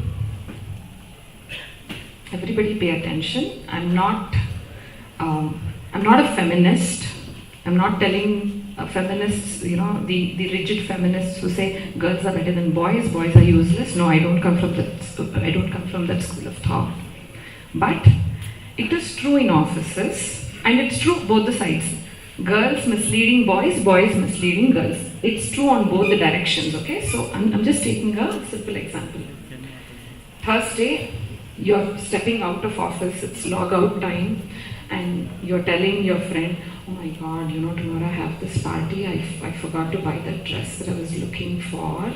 everybody pay attention, I'm not a feminist. I'm not telling feminists, the rigid feminists who say girls are better than boys are useless. No, I don't come from that school of thought. But it is true in offices, and it's true both the sides. Girls misleading boys, boys misleading girls. It's true on both the directions, okay? So I'm just taking a simple example. Thursday, you're stepping out of office, it's log out time, and you're telling your friend, oh my god, tomorrow I have this party, I forgot to buy that dress that I was looking for.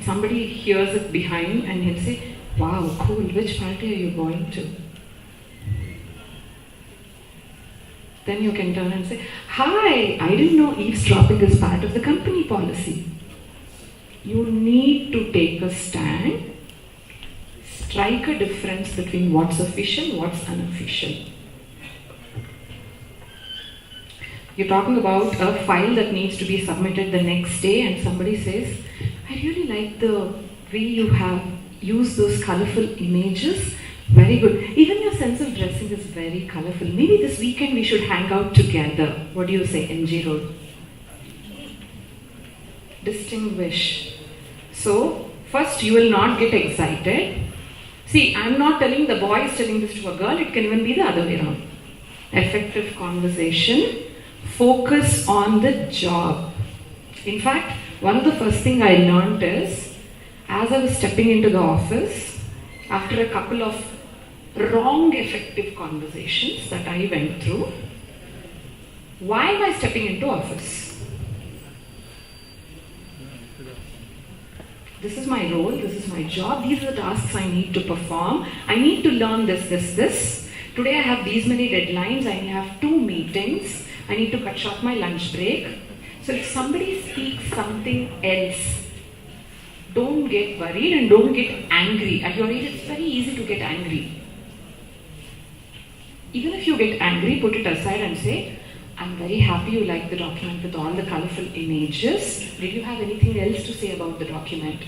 Somebody hears it behind and he'll say, wow, cool, which party are you going to? Then you can turn and say, hi, I didn't know eavesdropping is part of the company policy. You need to take a stand, strike a difference between what's official, what's unofficial. You're talking about a file that needs to be submitted the next day and somebody says, I really like the way you have used those colorful images. Very good. Even your sense of dressing is very colorful. Maybe this weekend we should hang out together. What do you say, MG Road? Distinguish. So, first you will not get excited. See, I'm not telling the boy is telling this to a girl, it can even be the other way around. Effective conversation. Focus on the job. In fact, one of the first thing I learned is, as I was stepping into the office, after a couple of wrong effective conversations that I went through, why am I stepping into office? This is my role, this is my job, these are the tasks I need to perform, I need to learn this. Today I have these many deadlines, I have 2 meetings, I need to cut short my lunch break. So if somebody speaks something else, don't get worried and don't get angry. At your age, it's very easy to get angry. Even if you get angry, put it aside and say, I'm very happy you like the document with all the colorful images. Did you have anything else to say about the document?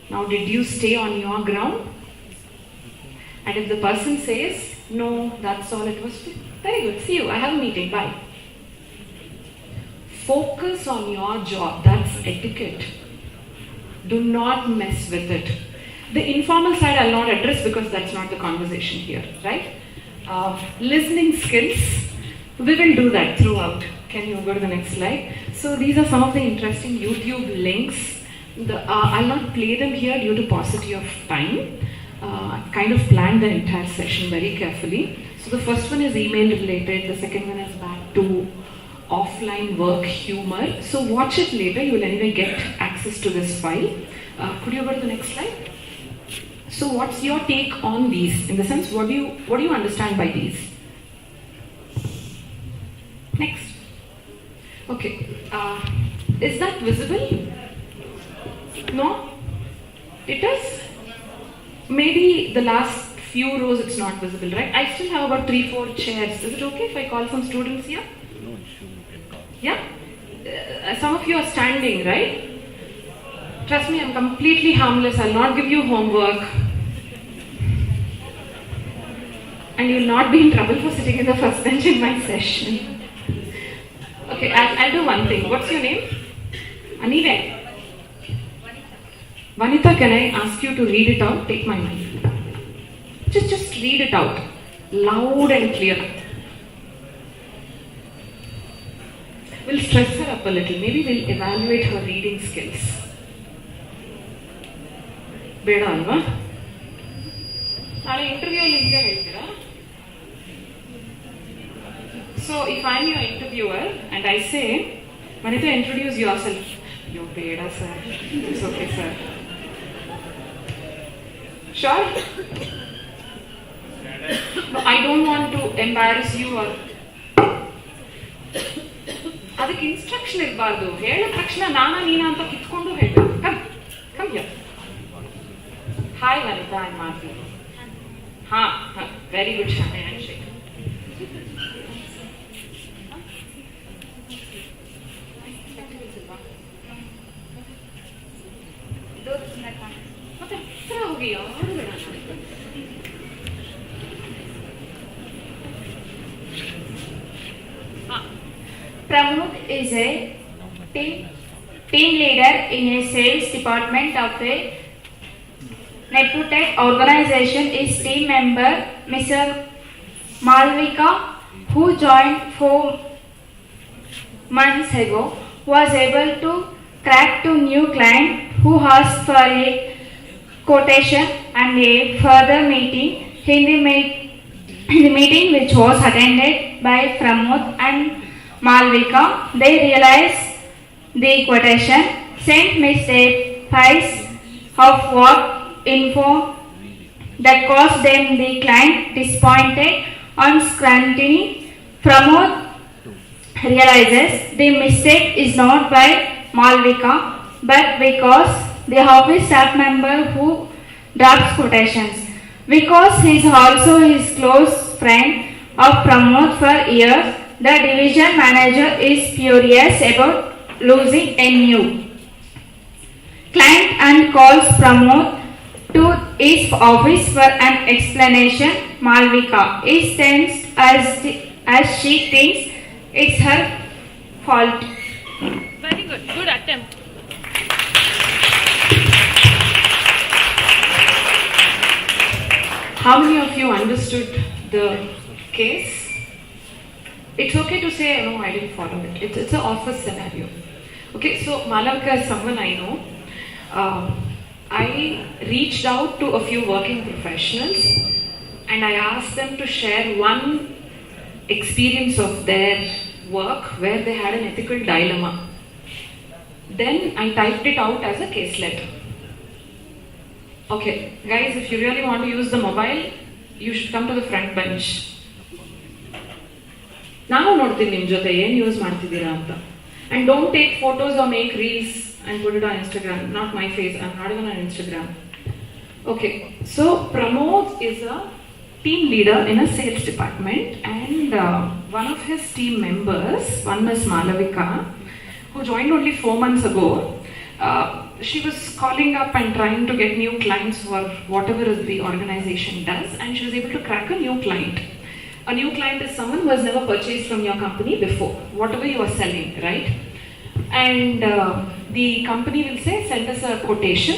Now, did you stay on your ground? And if the person says, no, that's all it was, very good, see you, I have a meeting, bye. Focus on your job, that's etiquette. Do not mess with it. The informal side I'll not address because that's not the conversation here, right? Listening skills, we will do that throughout. Can you go to the next slide? So these are some of the interesting YouTube links. I'll not play them here due to paucity of time. Kind of planned the entire session very carefully. So the first one is email related, the second one is back to offline work humor. So watch it later, you will anyway get access to this file. Could you go to the next slide? So what's your take on these? In the sense, what do you understand by these? Next. Okay. Is that visible? No? It is? Maybe the last few rows it's not visible, right? I still have about 3-4 chairs. Is it okay if I call some students here? Yeah? Some of you are standing, right? Trust me, I'm completely harmless. I'll not give you homework. And you'll not be in trouble for sitting in the first bench in my session. Okay, I'll do one thing. What's your name? Anive. Vanita, can I ask you to read it out? Take my mic. Just read it out. Loud and clear. We'll stress her up a little. Maybe we'll evaluate her reading skills. ಬೇಡ ಅಲ್ವಾ ನಾಳೆ interview ಅಲ್ಲಿ ಹಿಂಗೆ ಹೇಳ್ತೀರಾ So if I'm your interviewer and I say, Vanita, introduce yourself. You beda sir. It's okay sir. Sure? No, I don't want to embarrass you or ಅದಕ್ಕೆ instruction ಇರಬಾರ್ದು. ಹೇಳಿದ ತಕ್ಷಣ ನೀನಾ ಅಂತ ಕಿತ್ಕೊಂಡು ಹೇಳ್ಬೇಕು. Come here. Hi Vanita, I'm Marti. Very good handshake. ಮತ್ತೆ ಹತ್ರ ಹೋಗಿ ಯಾರು ಬೇಡ. Pramod is a team leader in a sales department of a reputed organization. Is team member Mr. Malvika, who joined 4 months ago, was able to crack 2 new clients who asked for a quotation and a further meeting. In the meeting, which was attended by Pramod and Malvika, they realized the quotation, sent mistake price of work info that caused them the client disappointed. On scrutiny, Pramod realizes the mistake is not by Malvika but because the office staff member who drops quotations. Because he is also his close friend of Pramod for years, the division manager is furious about losing a new. client and calls Pramod to his office for an explanation. Malvika is tensed as she thinks it's her fault. Very good. Good attempt. How many of you understood the case? It's okay to say, no, I didn't follow it. It's an office scenario. Okay, so Malavika is someone I know. I reached out to a few working professionals and I asked them to share one experience of their work where they had an ethical dilemma. Then I typed it out as a caselet. Okay, guys, if you really want to use the mobile, you should come to the front bench. ನಾನು ನೋಡ್ತೀನಿ ನಿಮ್ಮ ಜೊತೆ ಏನು use ಮಾಡ್ತಿದ್ದೀರಾ ಅಂತ. And don't take photos or make reels and put it on Instagram. Not my face, I'm not even on Instagram. Okay, so Pramod is a team leader in a sales department and one of his team members, one Miss Malavika, who joined only 4 months ago, she was calling up and trying to get new clients for whatever the organization does, and she was able to crack a new client. A new client is someone who has never purchased from your company before, whatever you are selling, right? And the company will say, send us a quotation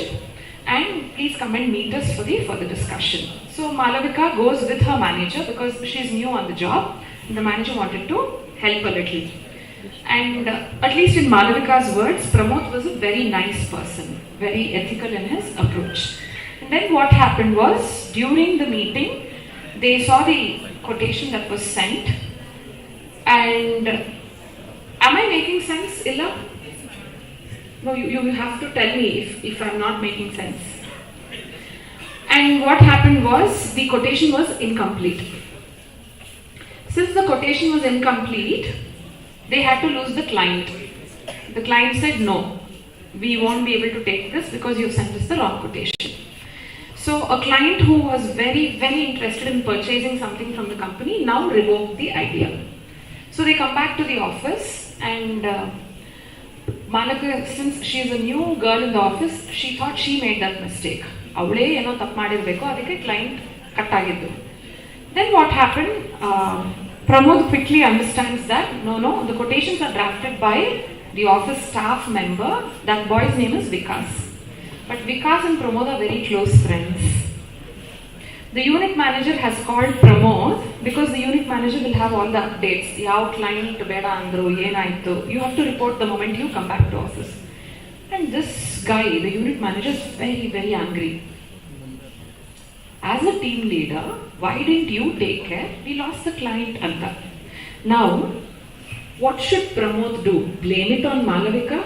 and please come and meet us for the further discussion. So Malavika goes with her manager because she's new on the job. The manager wanted to help a little. And at least in Malavika's words, Pramod was a very nice person, very ethical in his approach. And then what happened was, during the meeting, they saw the quotation that was sent. And am I making sense, Illa? No, you have to tell me if I'm not making sense. And what happened was, the quotation was incomplete. Since the quotation was incomplete, they had to lose the client. The client said, no, we won't be able to take this because you sent us the wrong quotation. So a client who was very, very interested in purchasing something from the company now revoked the idea. So they come back to the office and Malavika, since she is a new girl in the office, she thought she made that mistake. Avule eno tappu madirbeku, adike client cut agiddu. Then what happened? Pramod quickly understands that no, the quotations are drafted by the office staff member. That boy's name is Vikas. But Vikas and Pramod are very close friends. The unit manager has called Pramod because the unit manager will have all the updates. Yav client beda andru, yenaittu. You have to report the moment you come back to office. And this guy, the unit manager, is very, very angry. As a team leader, why didn't you take care? We lost the client anta. Now, what should Pramod do? Blame it on Malavika?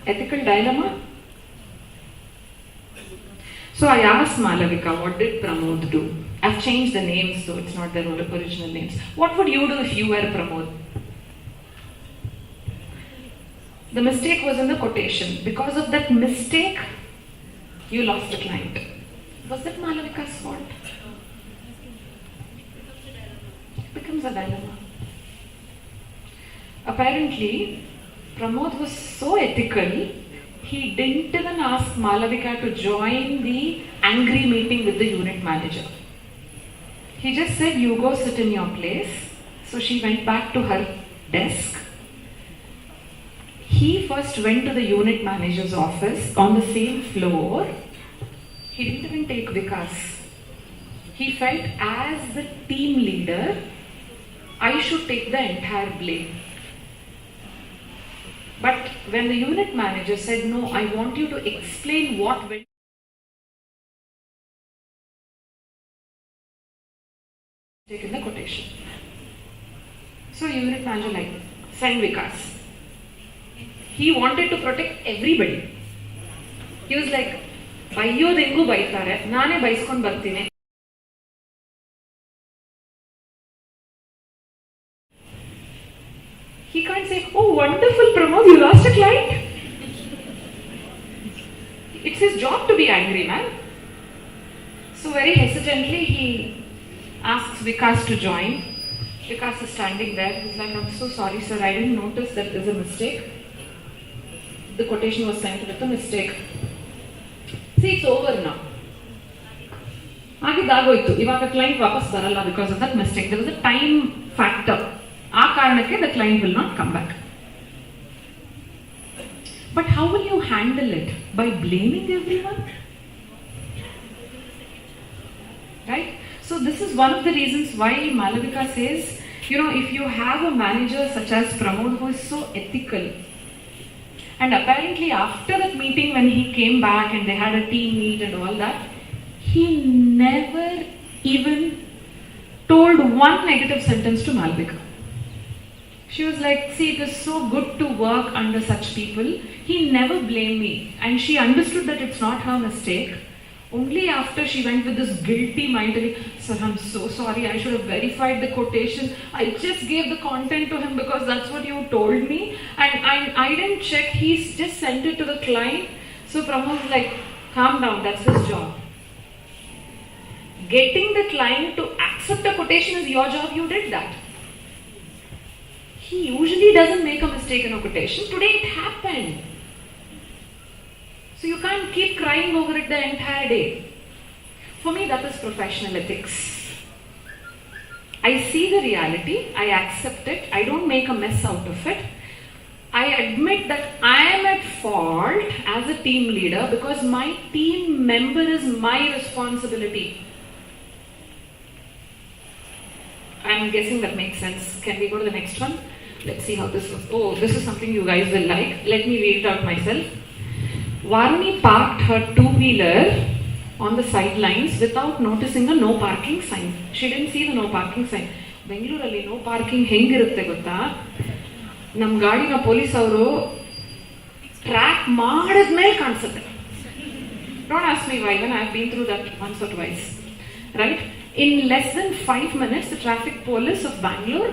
Ethical dilemma? So I asked Malavika, what did Pramod do? I've changed the names so it's not their original names. What would you do if you were Pramod? The mistake was in the quotation. Because of that mistake, you lost the client. Was that Malavika's fault? It becomes a dilemma. Apparently, Pramod was so ethical, he didn't even ask Malavika to join the angry meeting with the unit manager. He just said, you go sit in your place. So she went back to her desk. He first went to the unit manager's office on the same floor. He didn't even take Vikas. He felt as the team leader, I should take the entire blame. But when the unit manager said, no, I want you to explain what went, taken the quotation. So unit manager like, send Vikas. He wanted to protect everybody. He was like, ಬೈಯೋದು ಹೆಂಗೂ ಬೈತಾರೆ, ನಾನೇ ಬೈಸ್ಕೊಂಡು ಬರ್ತೀನಿ. He can't say, oh wonderful Pramod, you lost a client. It's his job to be angry, man. So very hesitantly he asks Vikas to join. Vikas is standing there. He's like, I'm so sorry sir, I didn't notice that there's a mistake. the quotation was sent with a mistake. See, it's over now. ಆಗಿದ್ದಾಗೋಯ್ತು. ಇವಾಗ client ವಾಪಸ್ ಬರಲ್ಲ because of that mistake. There was a time factor. ಆ ಕಾರಣಕ್ಕೆ the client will not come back. But how will you handle it? By blaming everyone? Right? So this is one of the reasons why Malavika says, you know, if you have a manager such as Pramod who is so ethical, and apparently after that meeting when he came back and they had a team meet and all that, he never even told one negative sentence to Malavika. She was like, see, it is so good to work under such people. He never blamed me. And she understood that it's not her mistake. Only after she went with this guilty mind, sir, I'm so sorry, I should have verified the quotation. I just gave the content to him because that's what you told me. And I didn't check, he's just sent it to the client. So Pramod was like, calm down, that's his job. Getting the client to accept a quotation is your job, you did that. He usually doesn't make a mistake in a quotation. Today it happened. So you can't keep crying over it the entire day. For me, that is professional ethics. I see the reality, I accept it, I don't make a mess out of it. I admit that I am at fault as a team leader because my team member is my responsibility. I'm guessing that makes sense. Can we go to the next one? Let's see how this was. Oh, this is something you guys will like. Let me read it out myself. Varuni parked her two-wheeler on the sidelines without noticing a no parking sign. She didn't see the no parking sign. ಬೆಂಗಳೂರಲ್ಲಿ no parking ಹೆಂಗಿರುತ್ತೆ ಗೊತ್ತಾ? ನಮ್ಮ ಗಾಡಿನ police ಅವರು track ಮಾಡಿದ್ಮೇಲೆ ಕಾಣಿಸುತ್ತೆ. Don't ask me why, when I've been through that once or twice. Right? In less than 5 minutes, the traffic police of Bangalore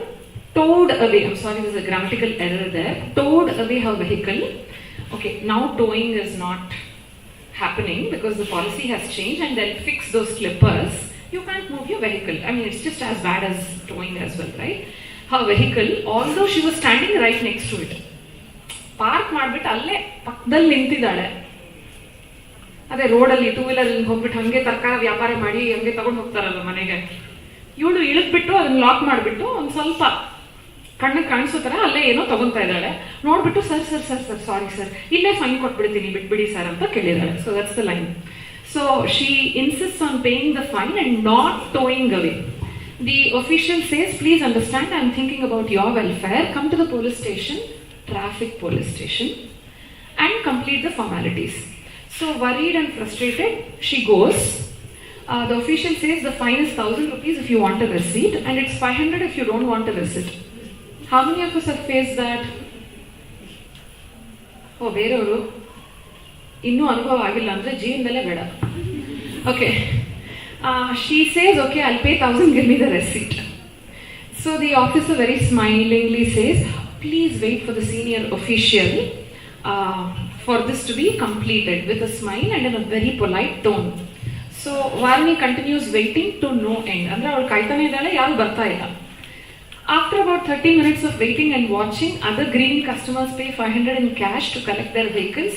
towed away, I'm sorry, there's a grammatical error there, towed away her vehicle. Okay, now towing is not happening because the policy has changed and they'll fix those clippers. You can't move your vehicle. I mean, it's just as bad as towing as well, right? Her vehicle, although she was standing right next to it, park ಮಾಡ್ಬಿಟ್ಟು ಅಲ್ಲೇ ಪಕ್ಕದಲ್ಲಿ ನಿಂತಿದ್ದಾಳೆ. ಅದೇ ರೋಡಲ್ಲಿ two wheeler ಹೋಗ್ಬಿಟ್ಟು ಹಂಗೆ ತರಕಾರಿ ವ್ಯಾಪಾರ ಮಾಡಿ ಹಂಗೆ ತಗೊಂಡು ಹೋಗ್ತಾರಲ್ಲ ಮನೆಗೆ, ಇವಳು ಇಳಿದ್ಬಿಟ್ಟು ಅದನ್ನ ಲಾಕ್ ಮಾಡಿಬಿಟ್ಟು ಒಂದು ಸ್ವಲ್ಪ ಕಣ್ಣಿಗೆ ಕಾಣಿಸೋ ಥರ ಅಲ್ಲೇ ಏನೋ ತಗೊಂತಾ ಇದ್ದಾಳೆ. ನೋಡ್ಬಿಟ್ಟು sir sir sir sir sorry sir, ಇಲ್ಲೇ ಫೈನ್ ಕೊಟ್ಬಿಡ್ತೀನಿ ಬಿಟ್ಬಿಡಿ ಸರ್ ಅಂತ ಕೇಳಿದಾಳೆ. So that's the line. So she insists on paying the fine and not towing away. The official says, please understand, I am thinking about your welfare. Come to the police station, traffic police station, and complete the formalities. So worried and frustrated, she goes. The official says the fine is 1,000 rupees if you want a receipt, and it's 500 if you don't want a receipt. How many of us have faced that? Oh, ಬೇರೆಯವರು ಇನ್ನೂ ಅನುಭವ ಆಗಿಲ್ಲ ಅಂದ್ರೆ ಜೀವನದಲ್ಲೇ ಬೇಡ. Okay. She says, okay, I'll pay 1,000, give me the receipt. So the officer very smilingly says, please wait for the senior official for this to be completed, with a smile and in a very polite tone. So Varuni continues waiting to no end. Andre avಳು ಕಾಯ್ತಾನೆ ಇದ್ದಾಳೆ, ಯಾರು ಬರ್ತಾ ಇಲ್ಲ. After about 30 minutes of waiting and watching other greedy customers pay 500 in cash to collect their vehicles,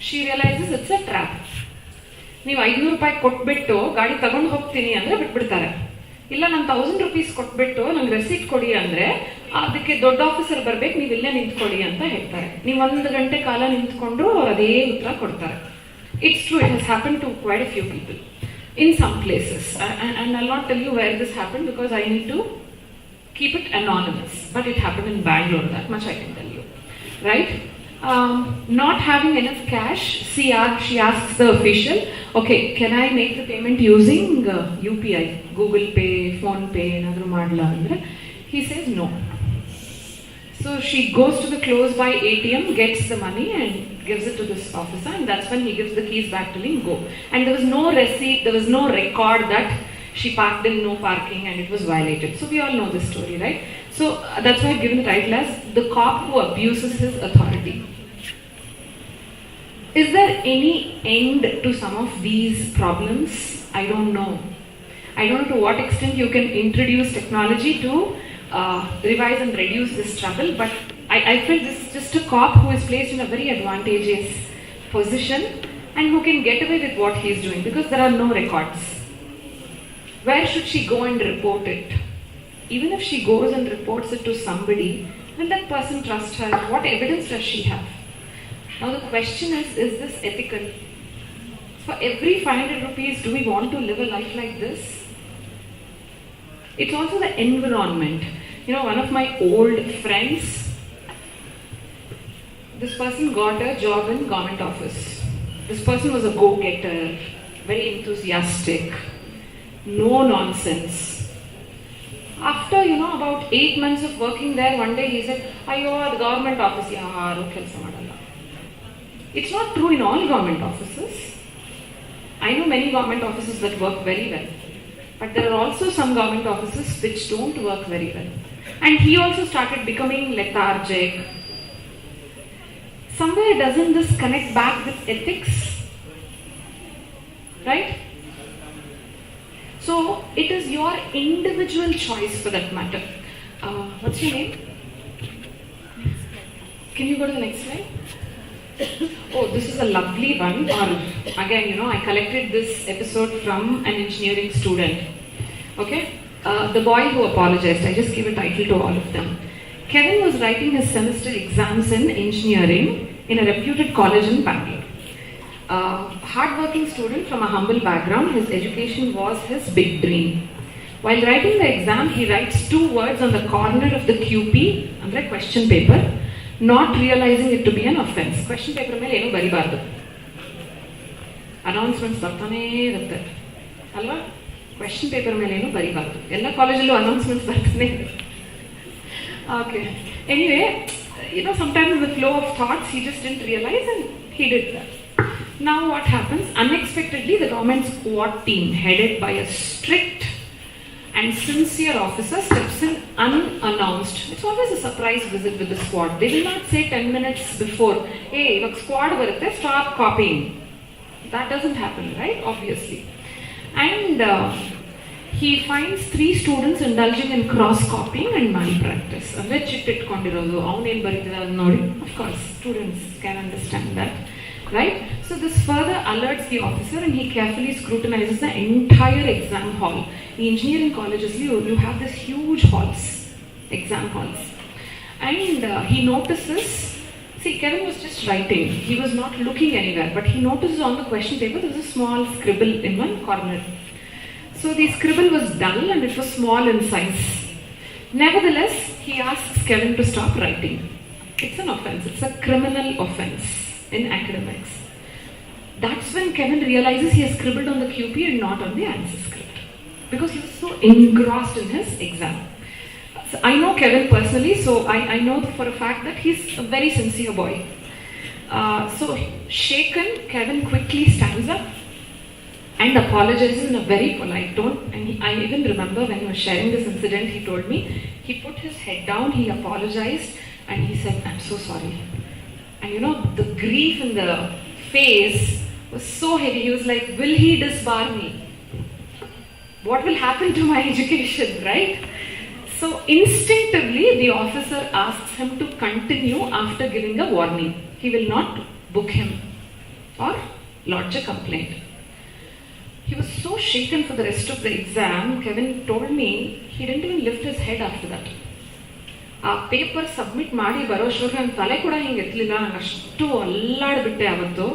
she realizes it's a trap. ನೀವು 500 ರೂಪಾಯಿ ಕೊಟ್ಬಿಟ್ಟು ಗಾಡಿ ತಗೊಂಡು ಹೋಗ್ತೀನಿ ಅಂದ್ರೆ ಬಿಟ್ಬಿಡ್ತಾರೆ. ಇಲ್ಲ ನಾನು 1,000 ರೂಪೀಸ್ ಕೊಟ್ಬಿಟ್ಟು ನಂಗೆ ರೆಸಿಟ್ ಕೊಡಿ ಅಂದ್ರೆ ಅದಕ್ಕೆ ದೊಡ್ಡ ಆಫೀಸರ್ ಬರ್ಬೇಕು, ನೀವು ಇಲ್ಲೇ ನಿಂತ್ಕೊಡಿ ಅಂತ ಹೇಳ್ತಾರೆ. ನೀವು 1 ಗಂಟೆ ಕಾಲ ನಿಂತ್ಕೊಂಡ್ರು ಅವ್ರು ಅದೇ ಉತ್ತರ ಕೊಡ್ತಾರೆ. It's true, it has happen to quite a few people in some places. And I'll not tell you where this happen because I need to keep it anonymous, but it happened in Bangalore, that much I can tell you, right? Not having enough cash, she asks the official, okay, can I make the payment using UPI, Google Pay, Phone Pay, another madla andre? He says no. So she goes to the close by ATM, gets the money and gives it to this officer, and that's when he gives the keys back to him, go. And there was no receipt, there was no record that she parked in no parking and it was violated. So we all know this story, right? So that's why I've given the title as the cop who abuses his authority. Is there any end to some of these problems? I don't know. I don't know to what extent you can introduce technology to revise and reduce this trouble, but I felt this is just a cop who is placed in a very advantageous position and who can get away with what he is doing because there are no records. Where should she go and report it? Even if she goes and reports it to somebody, will that person trust her? What evidence does she have? Now the question is this ethical? For every 500 rupees, do we want to live a life like this? It's also the environment. You know, one of my old friends, this person got a job in government office. This person was a go-getter, very enthusiastic, no nonsense. After, about 8 months of working there, one day he said, "Ayyo, the government office, yaar, kelsa madalla." It's not true in all government offices. I know many government offices that work very well. But there are also some government offices which don't work very well. And he also started becoming lethargic. Somewhere doesn't this connect back with ethics? Right? So it is your individual choice for that matter. What's your name? Can you go to the next slide? Oh, this is a lovely one. Again, I collected this episode from an engineering student. Okay? The boy who apologized. I just gave a title to all of them. Kevin was writing his semester exams in engineering in a reputed college in Bangalore. Hard-working student from a humble background, his education was his big dream. While writing the exam, he writes 2 words on the corner of the QP, under a question paper, not realizing it to be an offense. Question paper ಮೇಲೆ ಏನು ಬರಿಬಾರ್ದು. Announcements ಬರ್ತಾನೇ ಇರುತ್ತೆ ಅಲ್ವಾ? Question paper ಮೇಲೆ ಏನು ಬರಿಬಾರ್ದು. ಎಲ್ಲ ಕಾಲೇಜಲ್ಲೂ announcements ಬರ್ತಾನೆ ಇರುತ್ತೆ. Okay. Anyway, sometimes in the flow of thoughts, he just didn't realize and he did that. Now what happens? Unexpectedly, the government squad team, headed by a strict and sincere officer, steps in unannounced. It's always a surprise visit with the squad. They will not say 10 minutes before, "Hey, look, squad varutte, stop copying." That doesn't happen, right? Obviously. And he finds 3 students indulging in cross-copying and malpractice. Andre chit itkondirodu, avanu ಏನು ಬರೀತಿದ್ದಾರೆ ನೋಡಿ. Of course, students can understand that. Right? So this further alerts the officer and he carefully scrutinizes the entire exam hall. In engineering colleges, you have this huge halls, exam halls. And he notices, see, Kevin was just writing. He was not looking anywhere, but he notices on the question paper there was a small scribble in one corner. So the scribble was dull and it was small in size. Nevertheless, he asks Kevin to stop writing. It's an offense. It's a criminal offense in academics. That's when Kevin realizes he has scribbled on the QP and not on the answer script because he was so engrossed in his exam. So I know Kevin personally, so I know for a fact that he's a very sincere boy. So shaken, Kevin quickly stands up and apologizes in a very polite tone. And I even remember when he was sharing this incident, he told me, he put his head down, he apologized and he said, "I'm so sorry." And the grief in the face was so heavy. He was like, "Will he disbar me? What will happen to my education?" Right? So instinctively, the officer asks him to continue after giving a warning. He will not book him or lodge a complaint. He was so shaken for the rest of the exam. Kevin told me he didn't even lift his head after that. ಆ paper submit ಮಾಡಿ ಬರೋಷ್ಟೊಳಗೆ ನನ್ನ ತಲೆ ಕೂಡ ಹಿಂಗೆ ಎತ್ತಲಿಲ್ಲ. ನಾನು ಅಷ್ಟು ಅಲ್ಲಾಡ್ಬಿಟ್ಟೆ ಅವತ್ತು.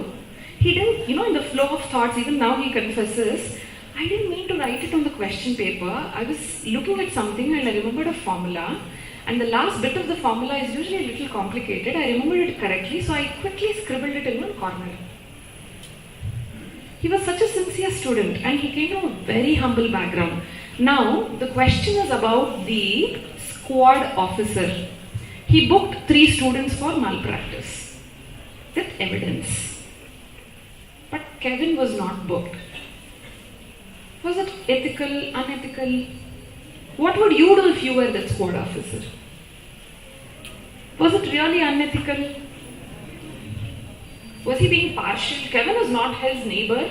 He didn't, in the flow of thoughts, even now he confesses, I didn't mean to write it on the question paper. I was looking at something and I remembered a formula. And the last bit of the formula is usually a little complicated. I remembered it correctly, so I quickly scribbled it in one corner. He was such a sincere student and he came from a very humble background. Now, the question is about the squad officer. He booked 3 students for malpractice with evidence. But Kevin was not booked. Was it ethical, unethical? What would you do if you were that squad officer? Was it really unethical? Was he being partial? Kevin was not his neighbor,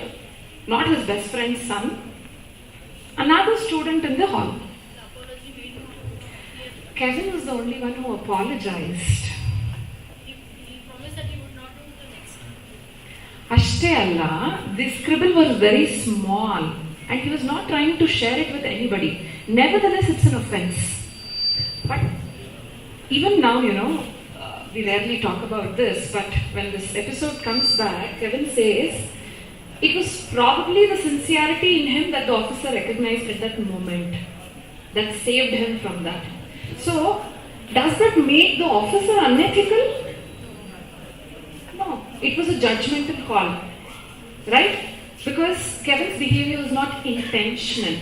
not his best friend's son. Another student in the hall. Kevin was the only one who apologized. Ashte alla, the scribble was very small and he was not trying to share it with anybody. Nevertheless, it's an offense. But even now, we rarely talk about this, but when this episode comes back, Kevin says, it was probably the sincerity in him that the officer recognized at that moment that saved him from that. So, does that make the officer unethical? No, it was a judgmental call, right? Because Kevin's behavior was not intentional.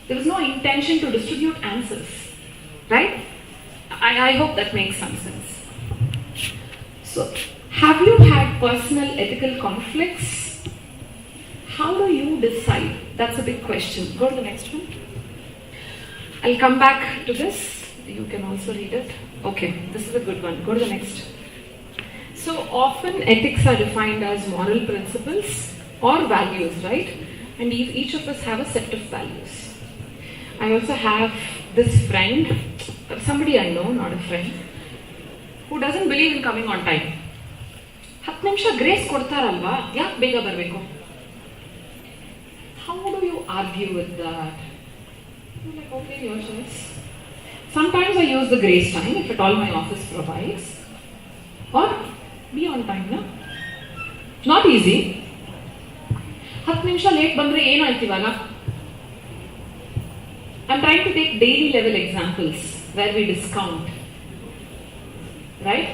There was no intention to distribute answers, right? I hope that makes some sense. So, have you had personal ethical conflicts? How do you decide? That's a big question. Go to the next one. I'll come back to this. You can also read it. Okay, this is a good one. Go to the next. So often ethics are defined as moral principles or values, right? And each of us have a set of values. I also have this friend, somebody I know, not a friend, who doesn't believe in coming on time. 10 ನಿಮಿಷ grace ಕೊಡ್ತಾರಲ್ವಾ, ಯಾಕೆ ಬೇಗ ಬರಬೇಕು? How do you argue with that? I'm like, okay, your choice. Sometimes I use the grace time if at all my office provides. Or be on time, na? Not easy. 10 ನಿಮಿಷ late ಬಂದ್ರೆ ಏನಾಯ್ತು ಇವಾಗ? I'm trying to take daily level examples where we discount. Right?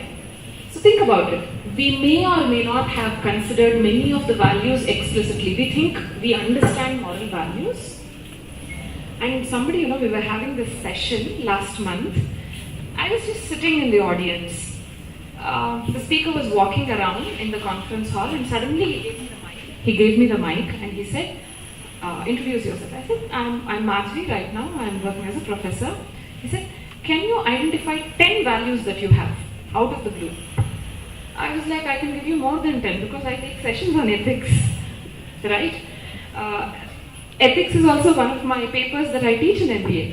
So think about it. We may or may not have considered many of the values explicitly. We think we understand moral values. And somebody, we were having this session last month. I was just sitting in the audience. The speaker was walking around in the conference hall and suddenly he gave me the mic and he said, introduce yourself. I said, I'm Marjorie right now. I'm working as a professor. He said, can you identify 10 values that you have out of the blue? I was like, I can give you more than 10 because I take sessions on ethics, right? Ethics is also one of my papers that I teach in MBA.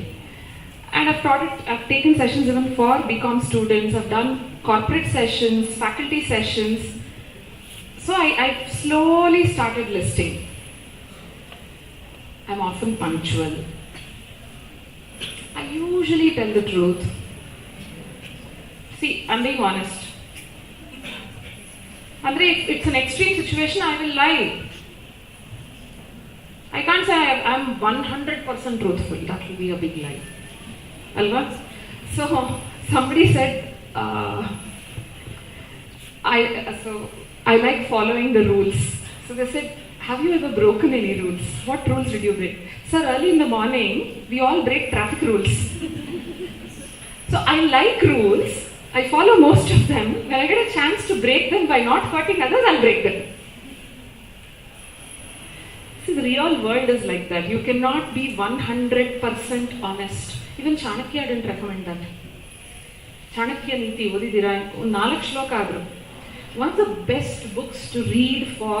And I've taken sessions even for BCom students. I've done corporate sessions, faculty sessions. So I slowly started listing. I'm often punctual. I usually tell the truth. See, I'm being honest. Andre, if it's an extreme situation, I will lie. I can't say I'm 100% truthful. That will be a big lie. Alva? So, somebody said, I like following the rules. So they said, have you ever broken any rules? What rules did you break? Sir, early in the morning, we all break traffic rules. So I like rules. I follow most of them. When I get a chance to break them by not hurting others, I'll break them. See, the real world is like that. You cannot be 100% honest. Even Chanakya didn't recommend that. Chanakya Niti, Odidira, 4 ಶ್ಲೋಕ ಆದ್ರು. One of the best books to read for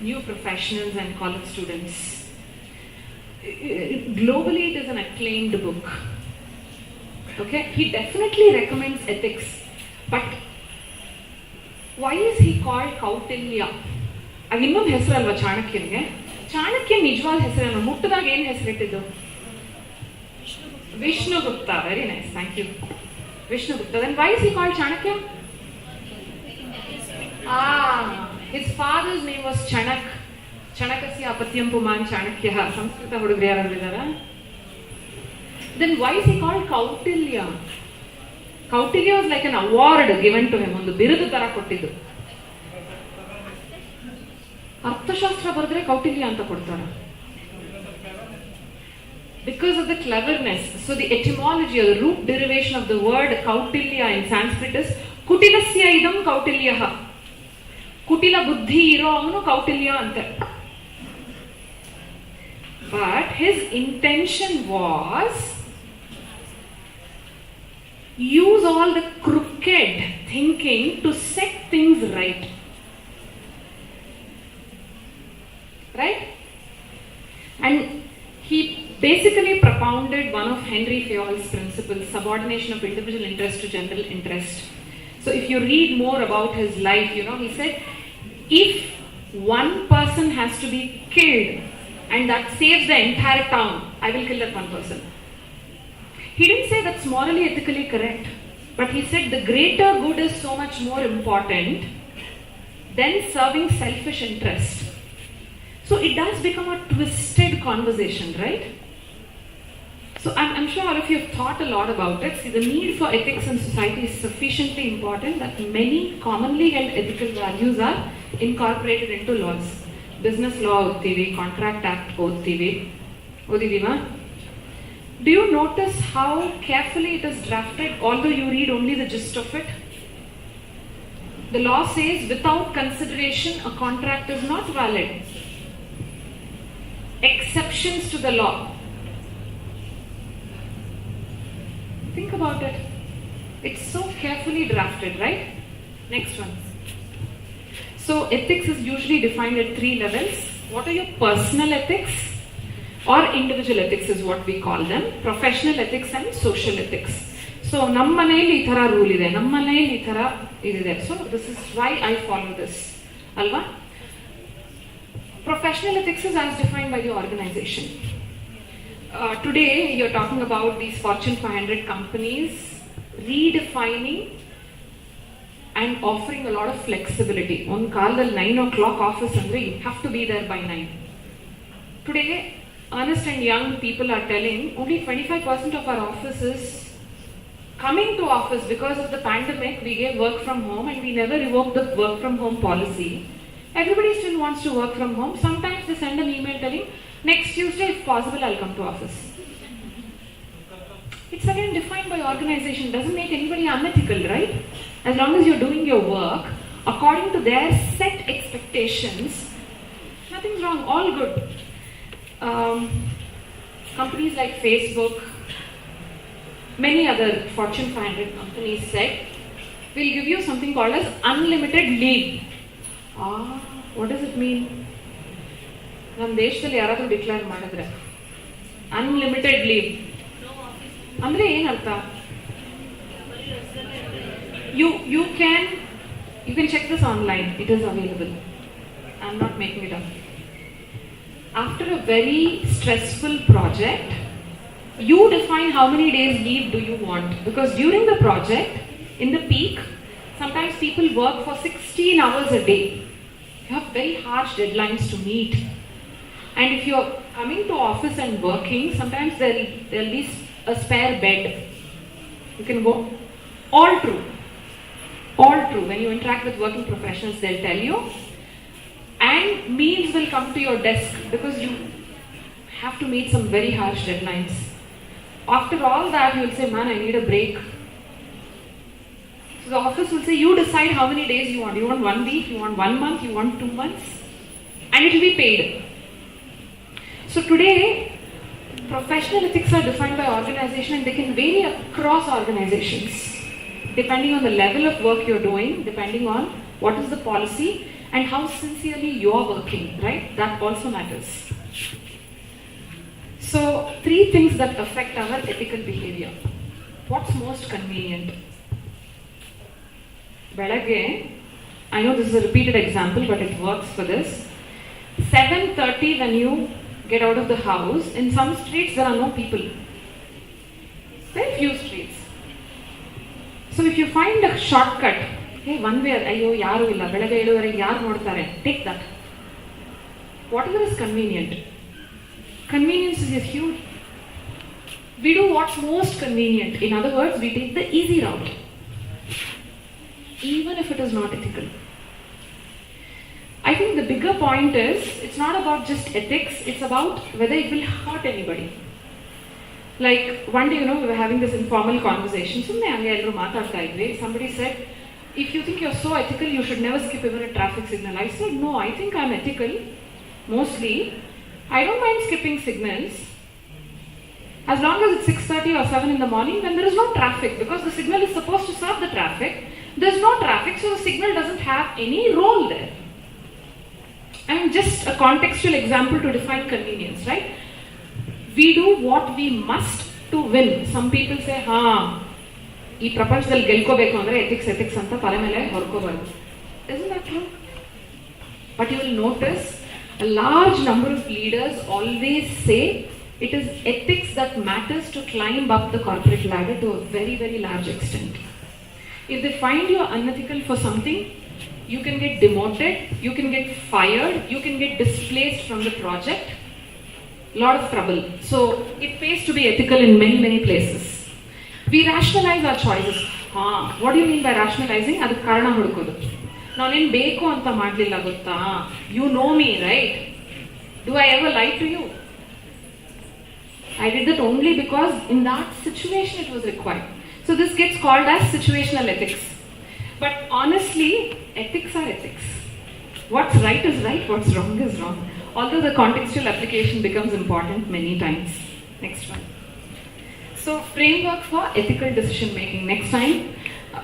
new professionals and college students. Globally, it is an acclaimed book. Okay, he definitely recommends ethics, but why is he called Kautilya? ಅದು ಇನ್ನೊಂದು ಹೆಸರಲ್ವಾ ಚಾಣಕ್ಯನಿಗೆ? ಚಾಣಕ್ಯ ನಿಜವಾದ ಹೆಸರೇನು? ಮುಟ್ಟದಾಗ ಏನು ಹೆಸರಿಟ್ಟಿದ್ದು? Vishnugupta. Very nice, thank you. Vishnugupta. Then why is he called Chanakya? His father's name was Chanak. Chanakasya apatyam puman Chanakya. Sanskrit ಹುಡುಗರು ಯಾರಾದ್ರೂ ಇದ್ದಾರಾ? Then why is he called Kautilya? Kautilya was like an award given to him. ಒಂದು ಬಿರುದು ತರ ಕೊಟ್ಟಿದ್ದು. ಅರ್ಥಶಾಸ್ತ್ರ ಬರೆದ್ರೆ ಕೌಟಿಲ್ಯ ಅಂತ ಕೊಡ್ತಾರೆ. Because of the cleverness. So the etymology or the root derivation of the word Kautilya in Sanskrit is Kutilasya idam Kautilyaha. Kutila buddhi iro avanu Kautilya ante. But his intention was use all the crooked thinking to set things right. Right? And he basically propounded one of Henry Fayol's principles, subordination of individual interest to general interest. So if you read more about his life, he said, if one person has to be killed and that saves the entire town, I will kill that one person. He didn't say that's morally, ethically correct, but he said the greater good is so much more important than serving selfish interest. So it does become a twisted conversation, right? So I'm sure all of you have thought a lot about it. See, the need for ethics in society is sufficiently important that many commonly held ethical values are incorporated into laws. Business law oddhivi, Contract Act oddhivi. Odidima? Do you notice how carefully it is drafted, although you read only the gist of it? The law says without consideration a contract is not valid. Exceptions to the law. Think about it. It's so carefully drafted, right? Next one. So ethics is usually defined at 3 levels. What are your personal ethics? Or individual ethics is what we call them. Professional ethics and social ethics. So ನಮ್ಮ ಮನೆಯಲ್ಲಿ ಈ ತರ rule ಇದೆ, ನಮ್ಮ ಮನೆಯಲ್ಲಿ ಈ ತರ ಇದಿದೆ. So this is why I follow this. ಅಲ್ವಾ? Professional ethics is as defined by the organization. Today you're talking about these Fortune 500 companies redefining and offering a lot of flexibility. On ಕಾಲದಲ್ಲಿ 9 o'clock office ಅಂದ್ರೆ you have to be there by 9. Today earnest and young people are telling only 25% of our office is coming to office. Because of the pandemic we gave work from home and we never revoked the work from home policy. Everybody still wants to work from home. Sometimes they send an email telling next Tuesday if possible I'll come to office. It's again defined by organization. Doesn't make anybody unethical, right? As long as you're doing your work according to their set expectations, nothing's wrong, all good. Companies like Facebook, many other Fortune 500 companies said, we'll give you something called as unlimited leave. What does it mean? ನಮ್ಮ ದೇಶದಲ್ಲಿ ಯಾರಾದರೂ declare ಮಾಡಿದ್ರೆ unlimited leave ಅಂದ್ರೆ ಏನರ್ಥ? You can check this online. It is available. I'm not making it up. After a very stressful project, you define how many days leave do you want, because during the project, in the peak, sometimes people work for 16 hours a day. You have very harsh deadlines to meet. And if you're coming to office and working, sometimes there'll be a spare bed. You can go. All true. When you interact with working professionals, they'll tell you. And meals will come to your desk because you have to meet some very harsh deadlines. After all that, you will say, man, I need a break. So the office will say, you decide how many days you want. You want 1 week, you want 1 month, you want 2 months. And it will be paid. So today, professional ethics are defined by organization and they can vary across organizations. Depending on the level of work you're doing, depending on what is the policy and how sincerely you're working, right? That also matters. So 3 things that affect our ethical behavior. What's most convenient? Belagge, I know this is a repeated example, but it works for this. 7:30 when you get out of the house, in some streets there are no people. Very few streets. So if you find a shortcut, hey, one way, ayyo yaru illa, belagge 7:30 yaru nodtare, take that. Whatever is convenient. Convenience is huge. We do what's most convenient. In other words, we take the easy route, even if it is not ethical. I think the bigger point is, it's not about just ethics, it's about whether it will hurt anybody. Like one day, we were having this informal conversation. Somebody said, if you think you're so ethical, you should never skip even a traffic signal. I said, no, I think I'm ethical, mostly. I don't mind skipping signals as long as it's 6:30 or 7 in the morning when there is no traffic, because the signal is supposed to serve the traffic. There's no traffic, so the signal doesn't have any role there. I mean, just a contextual example to define convenience, right? We do what we must to win. Some people say, ಈ ಪ್ರಪಂಚದಲ್ಲಿ ಗೆಲ್ಕೋಬೇಕು ಅಂದ್ರೆ ethics ಅಂತ ತಲೆ ಮೇಲೆ ಹೊರ್ಕೋಬಾರ್ದು. Isn't that true? But you will notice a large number of leaders always say it is ethics that matters to climb up the corporate ladder to a very, very large extent. If they find you unethical for something, you can get demoted, you can get fired, you can get displaced from the project. Lot of trouble. So it pays to be ethical in many, many places. We rationalize our choices. What do you mean by rationalizing? Adu karana hudukodu. Nanen beku anta madlilla gotta. You know me, right? Do I ever lie to you? I did that only because in that situation it was required. So this gets called as situational ethics. But honestly, ethics are ethics. What's right is right, what's wrong is wrong. Although the contextual application becomes important many times. Next one. So framework for ethical decision making. Next time,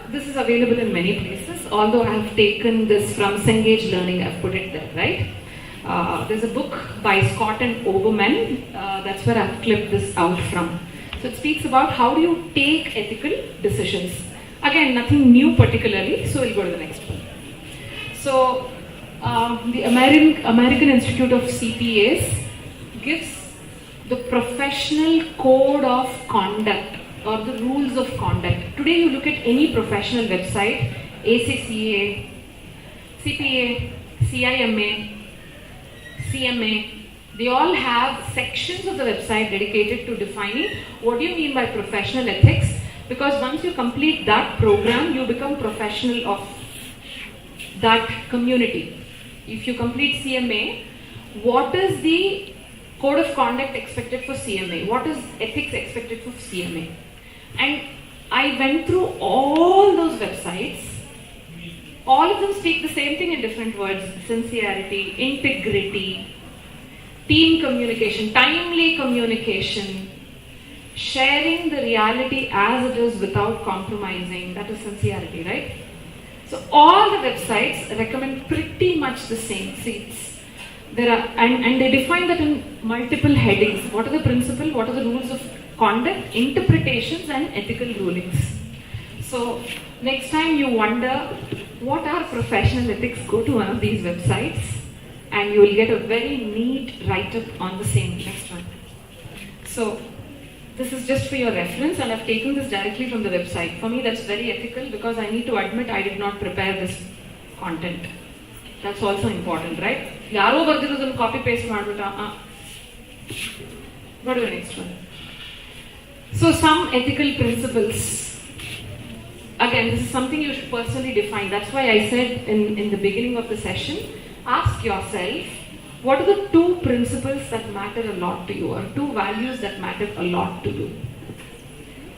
this is available in many places. Although I have taken this from Cengage Learning, I've put it there, right? There's a book by Scott and Oberman. That's where I've clipped this out from. So it speaks about how do you take ethical decisions. Again, nothing new particularly, so we'll go to the next one. So the American Institute of CPAs gives the professional code of conduct or the rules of conduct. Today you look at any professional website, ACCA, CPA, CIMA, CMA, they all have sections of the website dedicated to defining what do you mean by professional ethics, because once you complete that program, you become professional of that community. If you complete CMA, what is the code of conduct expected for CMA? What is ethics expected for CMA? And I went through all those websites. All of them speak the same thing in different words: sincerity, integrity, team communication, timely communication, sharing the reality as it is without compromising. That is sincerity, right? So all the websites recommend pretty much the same. There are, and they define that in multiple headings. What are the principles? What are the rules of conduct, interpretations, and ethical rulings? So next time you wonder what are professional ethics, go to one of these websites and you will get a very neat write-up on the same. Next one. So this is just for your reference, and I've taken this directly from the website. For me, that's very ethical because I need to admit I did not prepare this content. That's also important, right? Yaro bardirodun copy paste madbita. Go to the next one. So some ethical principles. Again, this is something you should personally define. That's why I said in the beginning of the session, ask yourself, what are the two principles that matter a lot to you, or two values that matter a lot to you?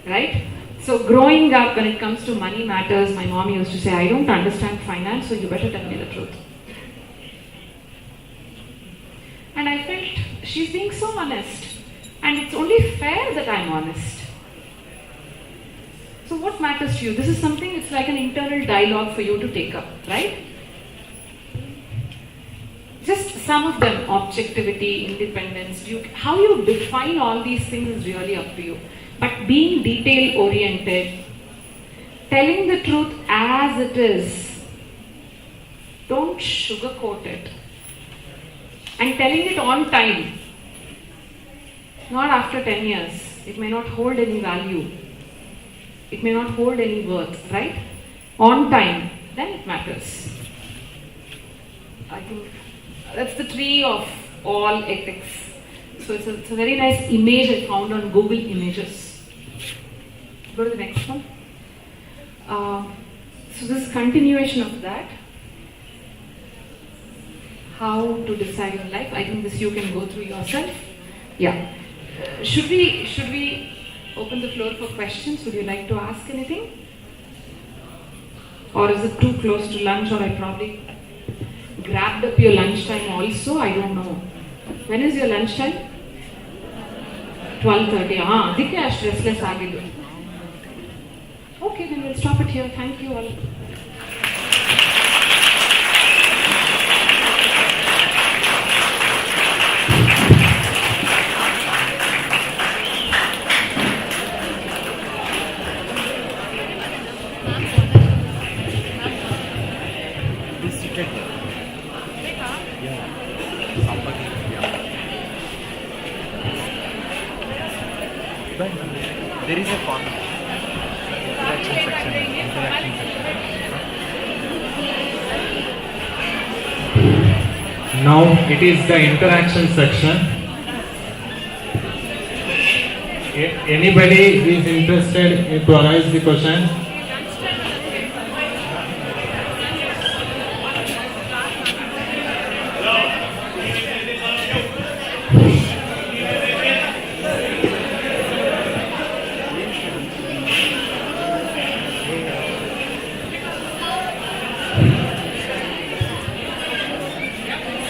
Right? So growing up, when it comes to money matters, my mom used to say, I don't understand finance, so you better tell me the truth. And I felt she's being so honest. And it's only fair that I'm honest. So what matters to you? This is something, it's like an internal dialogue for you to take up, right? Just some of them: objectivity, independence, how you define all these things is really up to you. But being detail oriented, telling the truth as it is, don't sugarcoat it, and telling it on time, not after 10 years. It may not hold any value. It may not hold any worth, right? On time, then it matters. I think that's the tree of all ethics. So it's a very nice image I found on Google Images. Go to the next one. So this is continuation of that. How to decide in life. I think this you can go through yourself. Yeah. Should we open the floor for questions? Would you like to ask anything? Or is it too close to lunch, or I probably grabbed up your lunchtime also? I don't know. When is your lunchtime? 12:30. Adike ashtu restless agidu. Okay, then we'll stop it here. Thank you all. There is a corner. Interaction section. Interaction section. Now it is the interaction section. Anybody is interested to arise the question?